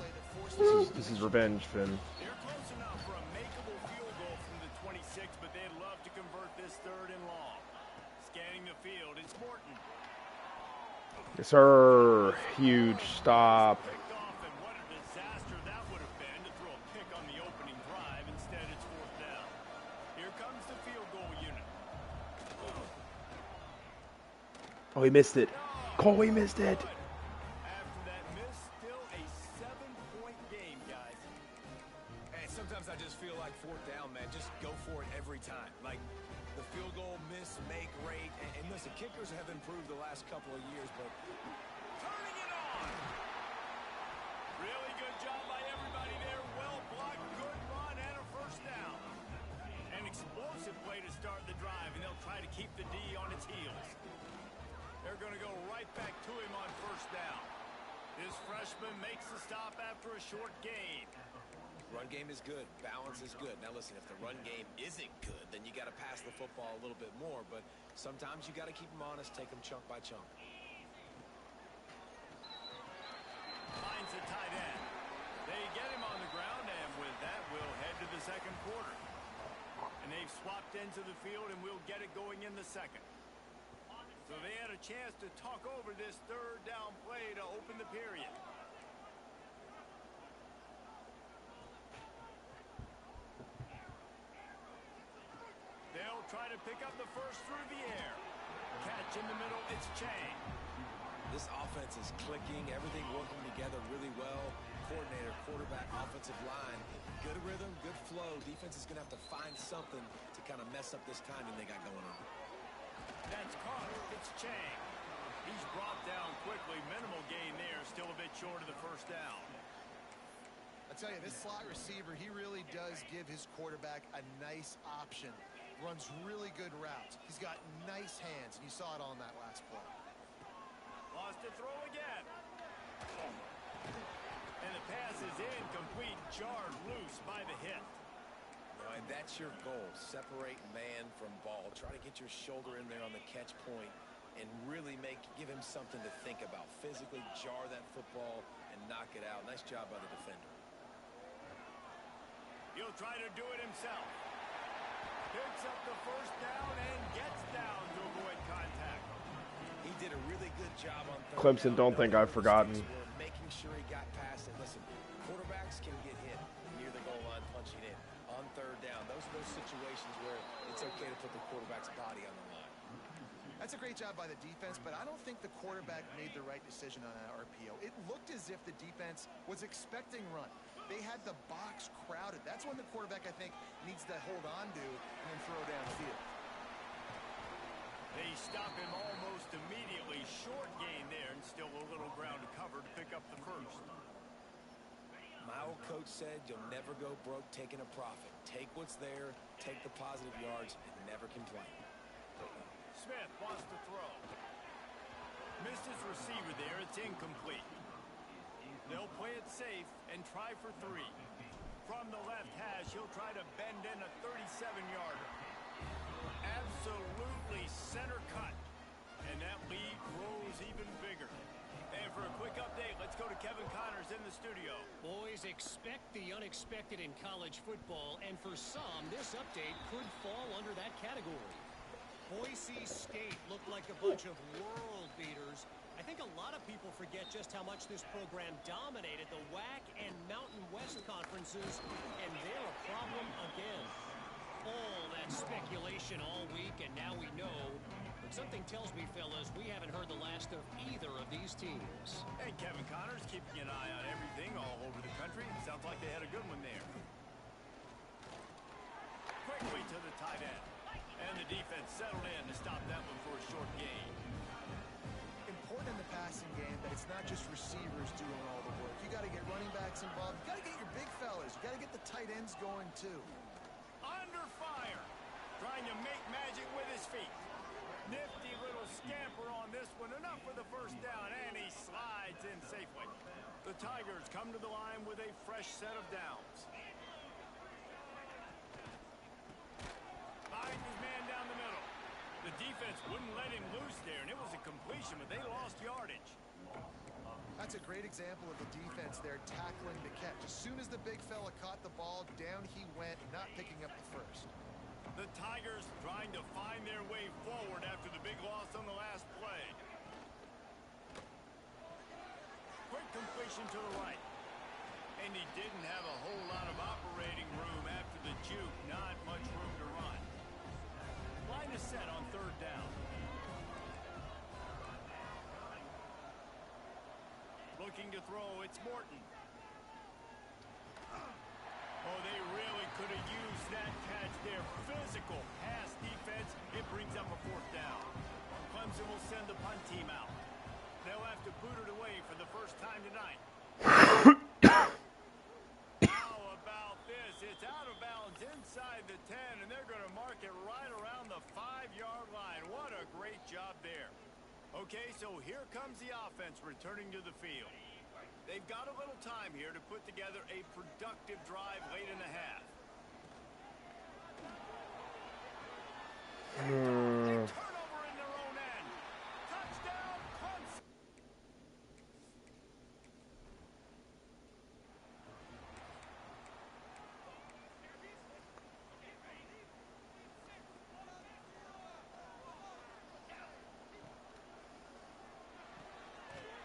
This is revenge, Finn. They're close enough for a makeable field goal from the 26, but they'd love to convert this 3rd and long. Scanning the field, it's Morton. Yes, sir. Huge stop. Picked off, and what a disaster that would have been to throw a pick on the opening drive. Instead, it's 4th down. Here comes the field goal unit. Oh, he missed it. Cole, he missed it. After that miss, still a 7-point game, guys. And sometimes I just feel like 4th down, man. Just go for it every time. Like the field goal miss, make rate. And listen, kickers have improved the last couple of years, but Turning it on. Really good job by everybody there. Well blocked, good run, and a first down. An explosive play to start the drive, and they'll try to keep the D on its heels. They're going to go right back to him on first down. This freshman makes the stop after a short gain. run game is good. Balance is good. Now, listen, if the run game isn't good, then you got to pass the football a little bit more. But sometimes you got to keep them honest, take them chunk by chunk. Finds the tight end. They get him on the ground, and with that, we'll head to the second quarter. And they've swapped into the field, and we'll get it going in the second. So they had a chance to talk over this 3rd down play to open the period. They'll try to pick up the first through the air. Catch in the middle, it's Chang. This offense is clicking, everything working together really well. Coordinator, quarterback, offensive line. Good rhythm, good flow. Defense is going to have to find something to kind of mess up this timing they got going on. That's caught. It's Chang. He's brought down quickly. Minimal gain there. Still a bit short of the first down. I tell you, this slot receiver, he really does give his quarterback a nice option. Runs really good routes. He's got nice hands, and you saw it on that last play. Lost to throw again. And the pass is incomplete, jarred loose by the hit. All right, that's your goal. Separate man from ball. Try to get your shoulder in there on the catch point and really give him something to think about. Physically jar that football and knock it out. Nice job by the defender. He'll try to do it himself. Picks up the first down and gets down to avoid contact. He did a really good job on third Clemson, down. don't think I've forgotten. Making sure he got past it. Listen, quarterbacks can get hit near the goal line punching in. On third down, those are those situations where it's okay to put the quarterback's body on the line. That's a great job by the defense, but I don't think the quarterback made the right decision on that RPO. It looked as if the defense was expecting run. They had the box crowded. That's when the quarterback, I think, needs to hold on to and then throw downfield. They stop him almost immediately. Short gain there and still a little ground to cover to pick up the first. My old coach said you'll never go broke taking a profit. Take what's there, take the positive yards, and never complain. Smith wants to throw. Misses receiver there. It's incomplete. They'll play it safe and try for 3. From the left hash, he'll try to bend in a 37-yarder. Absolutely center cut. And that lead grows even bigger. And for a quick update, let's go to Kevin Connors in the studio. Boys, expect the unexpected in college football, and for some, this update could fall under that category. Boise State looked like a bunch of world beaters. I think a lot of people forget just how much this program dominated the WAC and Mountain West conferences, and they're a problem again. All that speculation all week, and now we know. But something tells me, fellas, we haven't heard the last of either of these teams. Hey, Kevin Connors keeping an eye on everything all over the country. Sounds like they had a good one there. Quickly to the tight end. And the defense settled in to stop that one for a short gain. Important in the passing game that it's not just receivers doing all the work. You got to get running backs involved. You got to get your big fellas. You got to get the tight ends going too. Under fire. Trying to make magic with his feet. Nifty little scamper on this one. Enough for the first down, and he slides in safely. The Tigers come to the line with a fresh set of downs. Finds his man down the middle. The defense wouldn't let him loose there, and it was a completion, but they lost yardage. That's a great example of the defense there tackling the catch. As soon as the big fella caught the ball, down he went, not picking up the first. The Tigers trying to find their way forward after the big loss on the last play. Quick completion to the right. And he didn't have a whole lot of operating room after the juke. Not much room to run. Line is set on third down. Looking to throw, it's Morton. Oh, they really could have used that catch there. Physical pass defense. It brings up a fourth down. Clemson will send the punt team out. They'll have to boot it away for the first time tonight. How about this? It's out of bounds inside the 10, and they're going to mark it right around the 5-yard line. What a great job there. Okay, so here comes the offense returning to the field. They've got a little time here to put together a productive drive late in the half. A turnover in their own end. Touchdown, Clemson.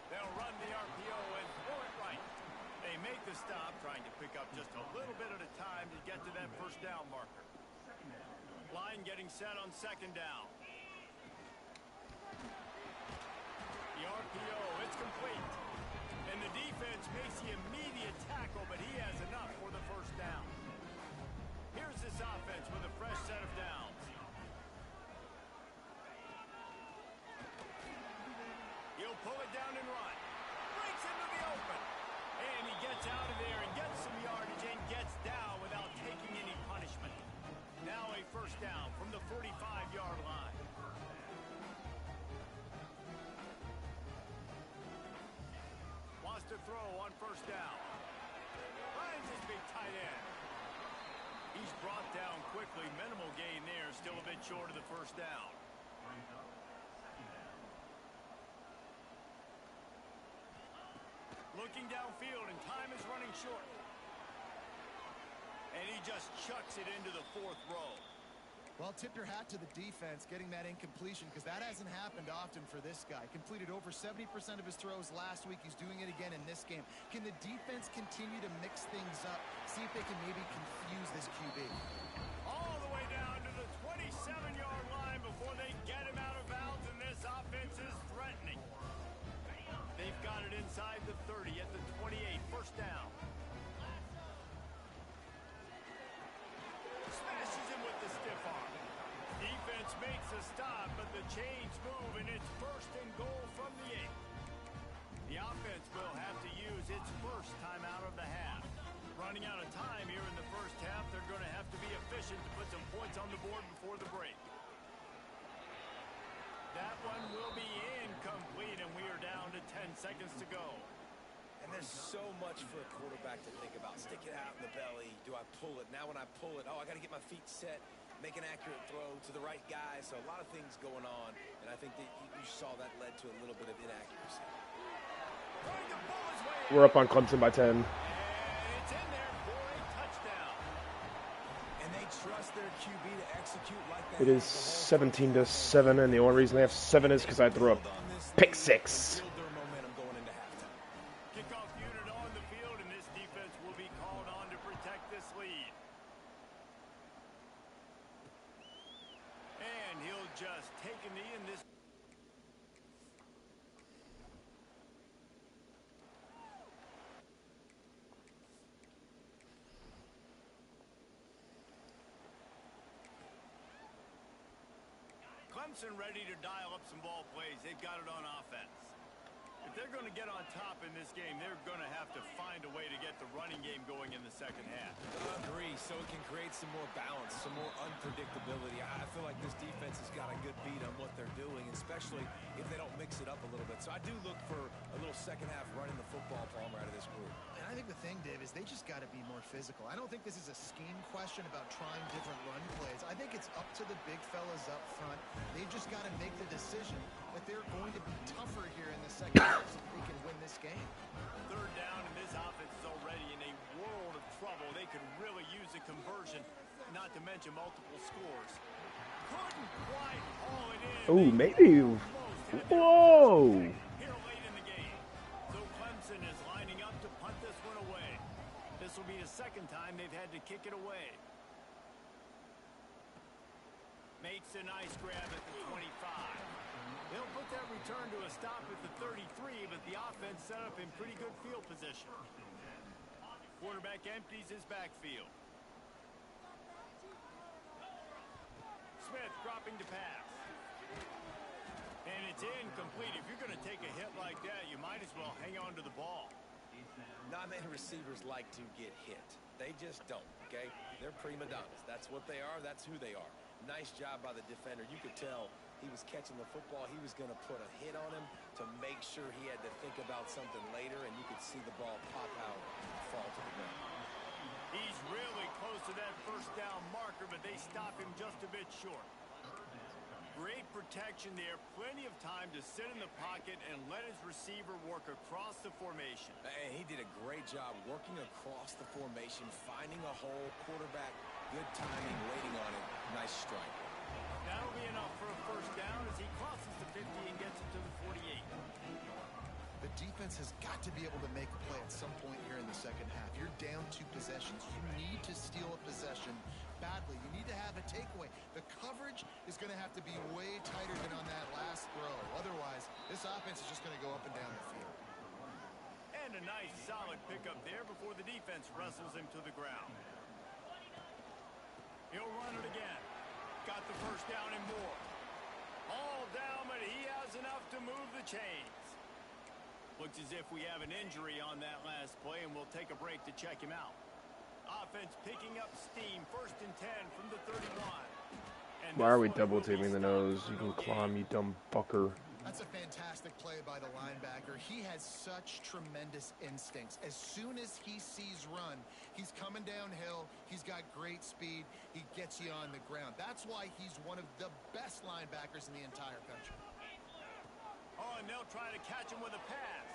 They'll run the RPO and throw it right. They make the stop, trying to pick up just a little bit at a time to get to that first down marker. Line getting set on second down. The RPO, it's complete. And the defense makes the immediate tackle, but he has enough for the first down. Here's this offense with a fresh set of downs. He'll pull it down and run. Breaks into the open. And he gets out of there and gets some yardage and gets down without taking any punishment. Now a first down from the 45-yard line. Wants to throw on first down. big tight end. He's brought down quickly. Minimal gain there. Still a bit short of the first down. Looking downfield, and time is running short. And he just chucks it into the fourth row. Well, tip your hat to the defense getting that incompletion, because that hasn't happened often for this guy. Completed over 70% of his throws last week. He's doing it again in this game. Can the defense continue to mix things up? See if they can maybe confuse this QB. All the way down to the 27-yard line before they get him out of bounds, and this offense is threatening. They've got it inside the 30 at the 28. First down. Smashes him with the stiff arm. Defense makes a stop, but the chains move, and it's first and goal from the 8. The offense will have to use its first time out of the half. Running out of time here in the first half, they're going to have to be efficient to put some points on the board before the break. That one will be incomplete, and we are down to 10 seconds to go. And there's so much for a quarterback to think about. Stick it out in the belly. Do I pull it? Now when I pull it, I got to get my feet set, make an accurate throw to the right guy. So a lot of things going on, and I think that you saw that led to a little bit of inaccuracy. We're up on Clemson by 10. And it's in there for a touchdown. And they trust their QB to execute like that. It is 17-7, and the only reason they have 7 is because I threw a pick 6. Kickoff unit on the field, and this defense will be called on to protect this lead. And he'll just take a knee in this. Clemson ready to dial up some ball plays. They've got it on offense. If they're going to get on top in this game, they're going to have to find a way to get the running game going in the second half. I agree, so it can create some more balance, some more unpredictability. I feel like this defense has got a good beat on what they're doing, especially if they don't mix it up a little bit. So I do look for a little second half running the football Palmer out of this group. And I think the thing, Dave, is they just got to be more physical. I don't think this is a scheme question about trying different run plays. I think it's up to the big fellas up front. They've just got to make the decision that they're going to be tougher here in the second half so they can win this game. Third down, and this offense is already in a world of trouble. They could really use a conversion, not to mention multiple scores. Couldn't quite haul it in. Oh, maybe. Whoa. Here late in the game. So Clemson is lining up to punt this one away. This will be the second time they've had to kick it away. Makes a nice grab at the 25. They'll put that return to a stop at the 33, but the offense set up in pretty good field position. Quarterback empties his backfield. Smith dropping to pass. And it's incomplete. If you're going to take a hit like that, you might as well hang on to the ball. Not many receivers like to get hit. They just don't, okay? They're prima donnas. That's what they are. That's who they are. Nice job by the defender. You could tell he was catching the football. He was going to put a hit on him to make sure he had to think about something later, and you could see the ball pop out and fall to the ground. He's really close to that first down marker, but they stop him just a bit short. Great protection there. Plenty of time to sit in the pocket and let his receiver work across the formation. And he did a great job working across the formation, finding a hole. Quarterback, good timing, waiting on it. Nice strike. That'll be enough for a first down as he crosses the 50 and gets it to the 48. The defense has got to be able to make a play at some point here in the second half. You're down 2 possessions. You need to steal a possession badly. You need to have a takeaway. The coverage is going to have to be way tighter than on that last throw. Otherwise, this offense is just going to go up and down the field. And a nice solid pickup there before the defense wrestles him to the ground. He'll run it again. Got the first down and more. All down, but he has enough to move the chains. Looks as if we have an injury on that last play, and we'll take a break to check him out. Offense picking up steam. First and 10 from the 31. And Why are we double teaming the nose? You can climb, you dumb fucker. That's a fantastic fantastic play by the linebacker. He has such tremendous instincts. As soon as he sees run, he's coming downhill. He's got great speed. He gets you on the ground. That's why he's one of the best linebackers in the entire country. Oh, and they'll try to catch him with a pass.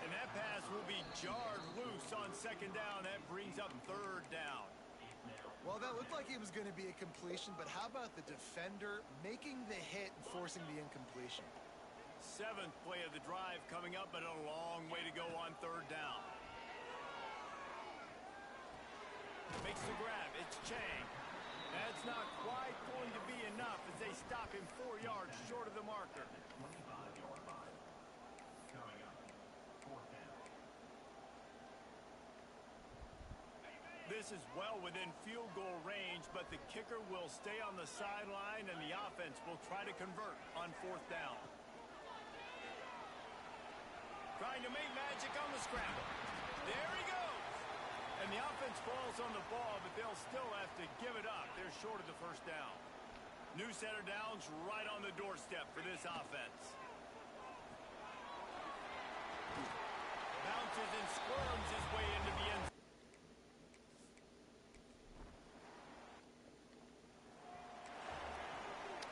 And that pass will be jarred loose on second down. That brings up third down. Well, that looked like it was going to be a completion, but how about the defender making the hit and forcing the incompletion? 7th play of the drive coming up, but a long way to go on third down. Makes the grab. It's Chang. That's not quite going to be enough as they stop him 4 yards short of the marker. This is well within field goal range, but the kicker will stay on the sideline, and the offense will try to convert on 4th down. Trying to make magic on the scramble. There he goes. And the offense falls on the ball, but they'll still have to give it up. They're short of the first down. New set of downs right on the doorstep for this offense. Bounces and squirms his way into the end zone.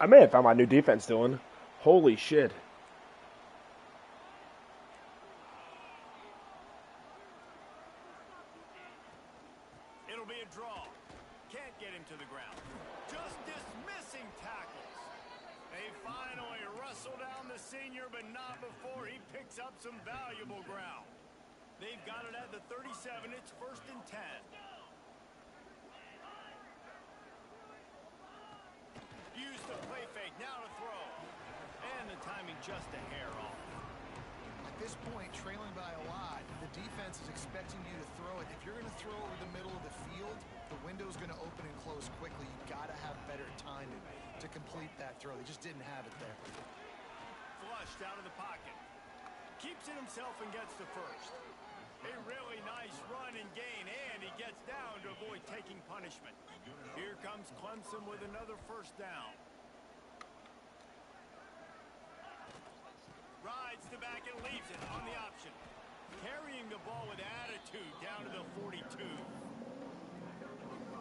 I may have found my new defense, Dylan. Holy shit. It'll be a draw. Can't get him to the ground. Just dismissing tackles. They finally wrestle down the senior, but not before he picks up some valuable ground. They've got it at the 37. It's 1st and 10. Use the play fake. Now to throw. And the timing just a hair off. At this point, trailing by a lot, the defense is expecting you to throw it. If you're going to throw over the middle of the field, the window's going to open and close quickly. You got to have better timing to complete that throw. They just didn't have it there. Flushed out of the pocket. Keeps it himself and gets to first. A really nice run and gain, and he gets down to avoid taking punishment. Here comes Clemson with another first down. Rides the back and leaves it on the option. Carrying the ball with attitude down to the 42.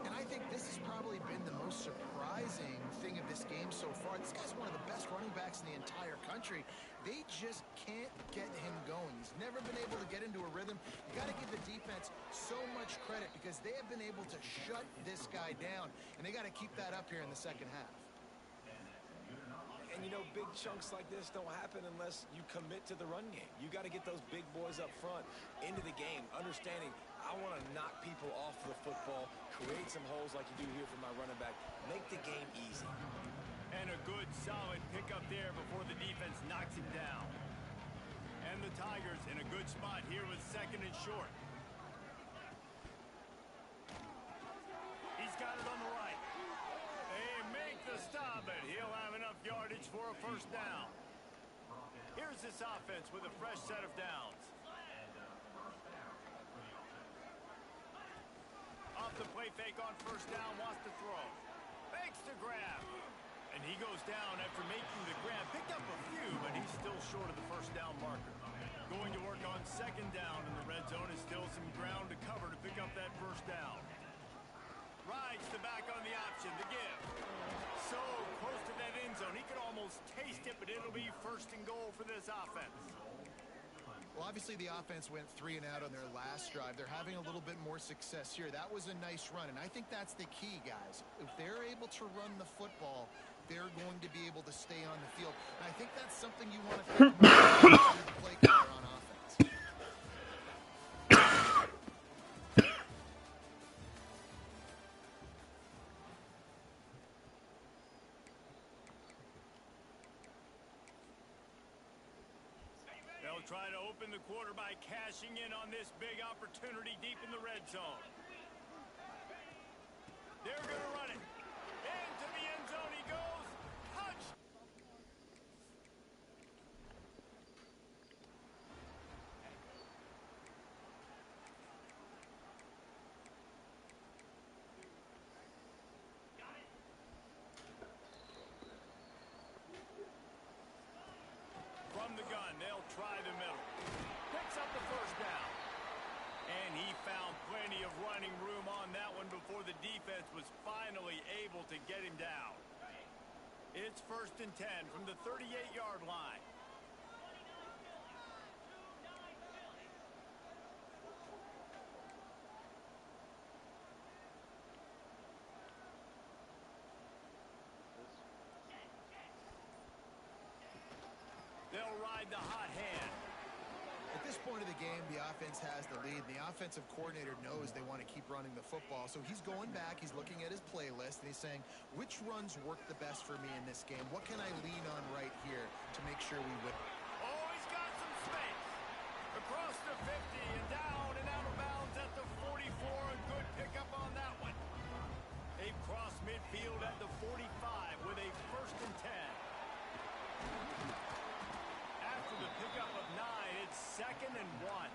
And I think this has probably been the most surprising thing of this game so far. This guy's one of the best running backs in the entire country. They just can't get him going. He's never been able to get into a rhythm. You got to give the defense so much credit because they have been able to shut this guy down, and they got to keep that up here in the second half. And, you know, big chunks like this don't happen unless you commit to the run game. You got to get those big boys up front into the game, understanding I want to knock people off the football, create some holes like you do here for my running back, make the game easy. And a good, solid pickup there before the defense knocks him down. And the Tigers in a good spot here with 2nd and short. He's got it on the right. They make the stop, but he'll have enough yardage for a first down. Here's this offense with a fresh set of downs. Off the play fake on first down, wants to throw. Fakes the grab. And he goes down after making the grab. Picked up a few, but he's still short of the first down marker. Going to work on 2nd down in the red zone is still some ground to cover to pick up that first down. Rides the back on the option, the give. So close to that end zone, he could almost taste it, but it'll be 1st and goal for this offense. Well, obviously the offense went 3 and out on their last drive. They're having a little bit more success here. That was a nice run, and I think that's the key, guys. If they're able to run the football, they're going to be able to stay on the field. And I think that's something you want to think about as the play caller on offense. They'll try to open the quarter by cashing in on this big opportunity deep in the red zone. They're going to run it. Into the end zone he goes. Touch. found plenty of running room on that one before the defense was finally able to get him down. It's 1st and 10 from the 38-yard line. They'll ride the hot hand. At this point of the game, the offense has the lead. The offensive coordinator knows they want to keep running the football. So he's going back, he's looking at his playlist, and he's saying, which runs work the best for me in this game? What can I lean on right here to make sure we win? Oh, he's got some space. Across the 50 and down and out of bounds at the 44. A good pickup on that one. They've crossed midfield at the 45 with a 1st and 10. After the pickup of 9, it's 2nd and 1.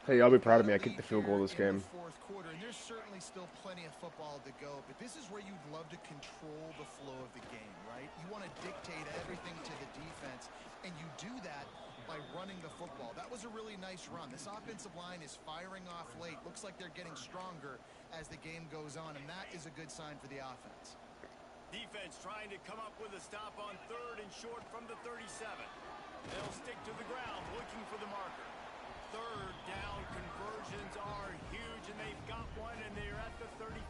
Hey, y'all be proud of me. I kicked the field goal this game. In the fourth quarter, and there's certainly still plenty of football to go, but this is where you'd love to control the flow of the game, right? You want to dictate everything to the defense, and you do that by running the football. That was a really nice run. This offensive line is firing off late. Looks like they're getting stronger as the game goes on, and that is a good sign for the offense. Defense trying to come up with a stop on 3rd and short from the 37. They'll stick to the ground looking for the marker. 3rd down conversions are huge, and they've got one, and they're at the 35.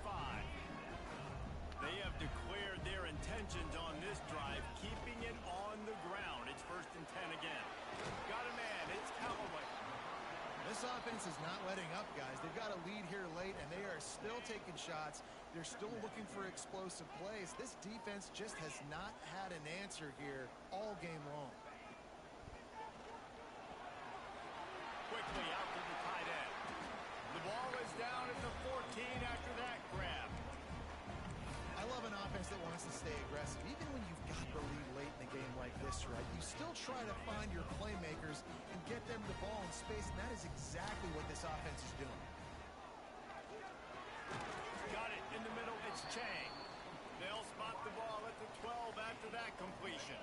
They have declared their intentions on this drive, keeping it on the ground. It's 1st and 10 again. Got a man. It's Callaway. This offense is not letting up, guys. They've got a lead here late, and they are still taking shots. They're still looking for explosive plays. This defense just has not had an answer here all game long. Quickly out to the tight end. The ball is down at the 14 after that grab. I love an offense that wants to stay aggressive. Even when you've got the lead late in a game like this, right, you still try to find your playmakers and get them the ball in space, and that is exactly what this offense is doing. Got it in the middle. It's Chang. They'll spot the ball at the 12 after that completion.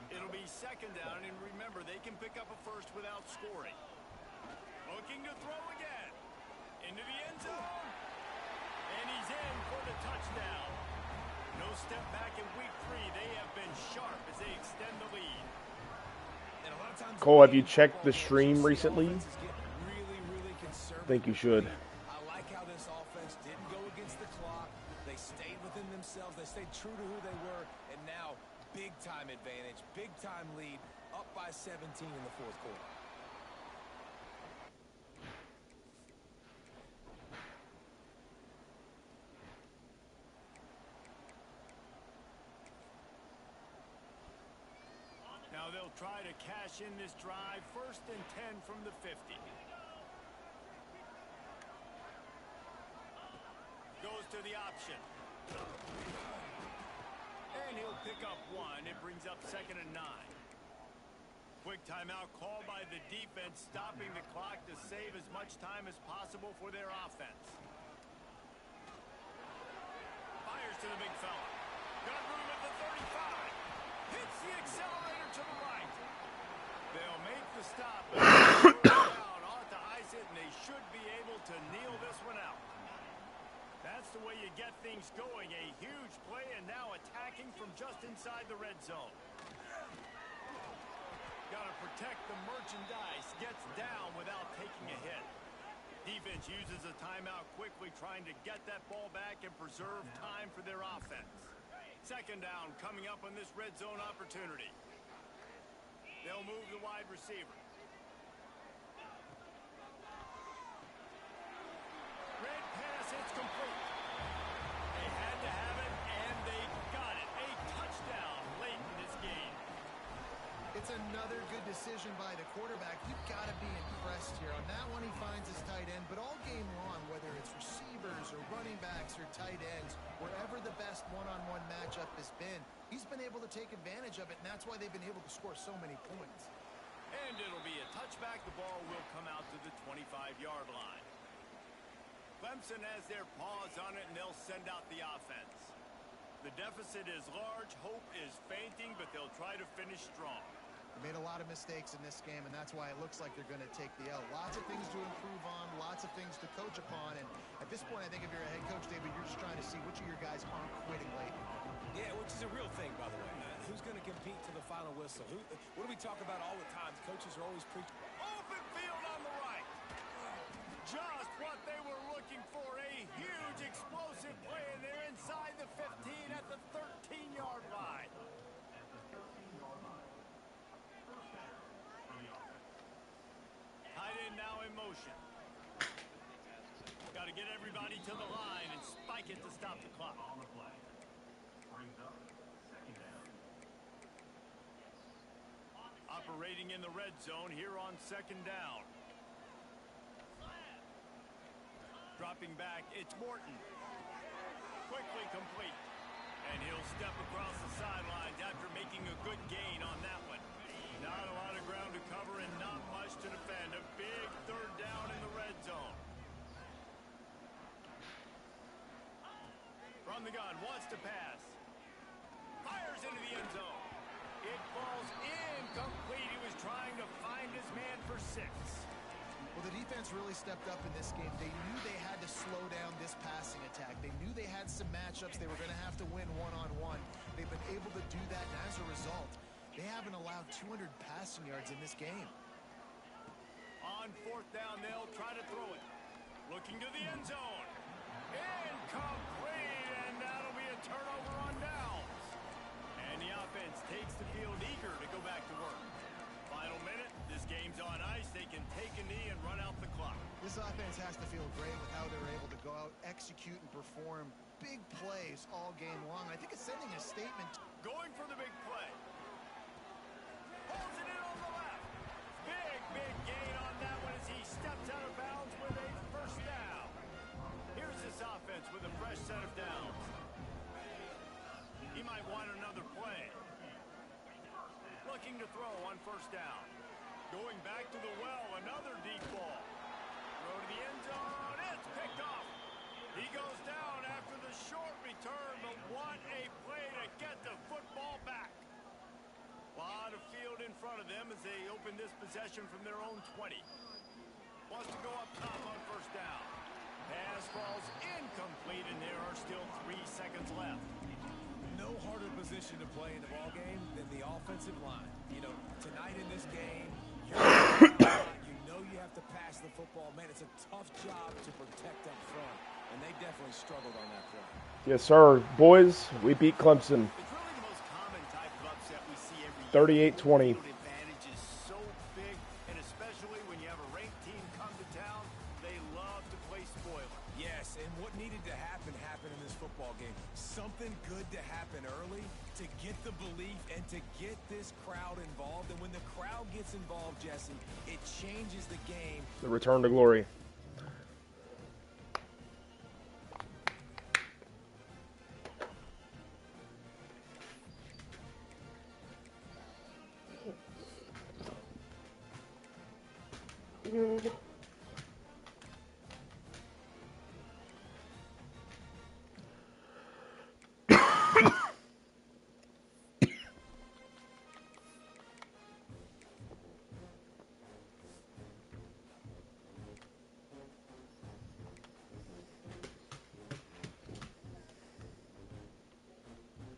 It'll be 2nd down, and remember, they can pick up a 1st without scoring. Looking to throw again. Into the end zone. And he's in for the touchdown. No step back in week 3. They have been sharp as they extend the lead. And a lot of times, Cole, have you checked the stream recently? I think you should. I like how this offense didn't go against the clock. They stayed within themselves. They stayed true to who they were. And now, big-time advantage, big-time lead, up by 17 in the 4th quarter. Now they'll try to cash in this drive. 1st and 10 from the 50. Goes to the option. And he'll pick up 1. It brings up 2nd and 9. Quick timeout called by the defense, stopping the clock to save as much time as possible for their offense. Fires to the big fella. Got room at the 35. Hits the accelerator to the right. They'll make the stop. Down, ought to ice it, and they should be able to kneel this one out. That's the way you get things going. A huge play, and now attacking from just inside the red zone. Got to protect the merchandise. Gets down without taking a hit. Defense uses a timeout quickly, trying to get that ball back and preserve time for their offense. 2nd down coming up on this red zone opportunity. They'll move the wide receiver. Red pass, it's complete. They had to have it, and they got it. A touchdown late in this game. It's another good decision by the quarterback. You've got to be impressed here. On that one, he finds his tight end, but all game long, whether it's receivers or running backs or tight ends, wherever the best one-on-one matchup has been, he's been able to take advantage of it, and that's why they've been able to score so many points. And it'll be a touchback. The ball will come out to the 25-yard line. Clemson has their paws on it, and they'll send out the offense. The deficit is large. Hope is fainting, but they'll try to finish strong. They made a lot of mistakes in this game, and that's why it looks like they're going to take the L. Lots of things to improve on, lots of things to coach upon, and at this point, I think if you're a head coach, David, you're just trying to see which of your guys aren't quitting late. Yeah, which is a real thing, by the way. Who's going to compete to the final whistle? What do we talk about all the time? Coaches are always preaching. Open field on the right. Just what they were looking for. A huge explosive play, and they're inside the 15 at the 13-yard line. Tight end now in motion. Got to get everybody to the line and spike it to stop the clock. Operating in the red zone here on second down. Dropping back, it's Morton. Quickly complete. And he'll step across the sidelines after making a good gain on that one. Not a lot of ground to cover and not much to defend. A big third down in the red zone. From the gun, wants to pass. Fires into the end zone. It falls incomplete. He was trying to find his man for 6. Well, the defense really stepped up in this game. They knew they had to slow down this passing attack. They knew they had some matchups they were going to have to win one-on-one. They've been able to do that, and as a result, they haven't allowed 200 passing yards in this game. On fourth down, they'll try to throw it. Looking to the end zone. Incomplete, and that'll be a turnover on downs. And the offense takes the field eager to go back to work. Final minute, this game's on ice. They can take a knee and run out the clock. This offense has to feel great with how they're able to go out, execute, and perform big plays all game long. I think it's sending a statement. Going for the big play. Pulls it in on the left. Big gain on that one as he steps out of bounds with a first down. Here's this offense with a fresh set of downs. He might want another play. Looking to throw on first down. Going back to the well, another deep ball. Throw to the end zone, it's picked off. He goes down after the short return, but what a play to get the football back. A lot of field in front of them as they open this possession from their own 20. Wants to go up top on first down. Pass falls incomplete, and there are still 3 seconds left. No harder position to play in the ballgame than the offensive line. You know, tonight in this game, you know you have to pass the football. Man, it's a tough job to protect up front, and they definitely struggled on that play. Yes, sir. Boys, we beat Clemson. It's really the most common type of upset we see every year. 38-20. The advantage is so big, and especially when you have a ranked team come to town, they love to play spoiler. Yes, and what needed to happen happened in this football game. Something good to happen early to get the belief and to get this crowd involved. And when the crowd gets involved, Jesse, it changes the game. The return to glory. Mm-hmm.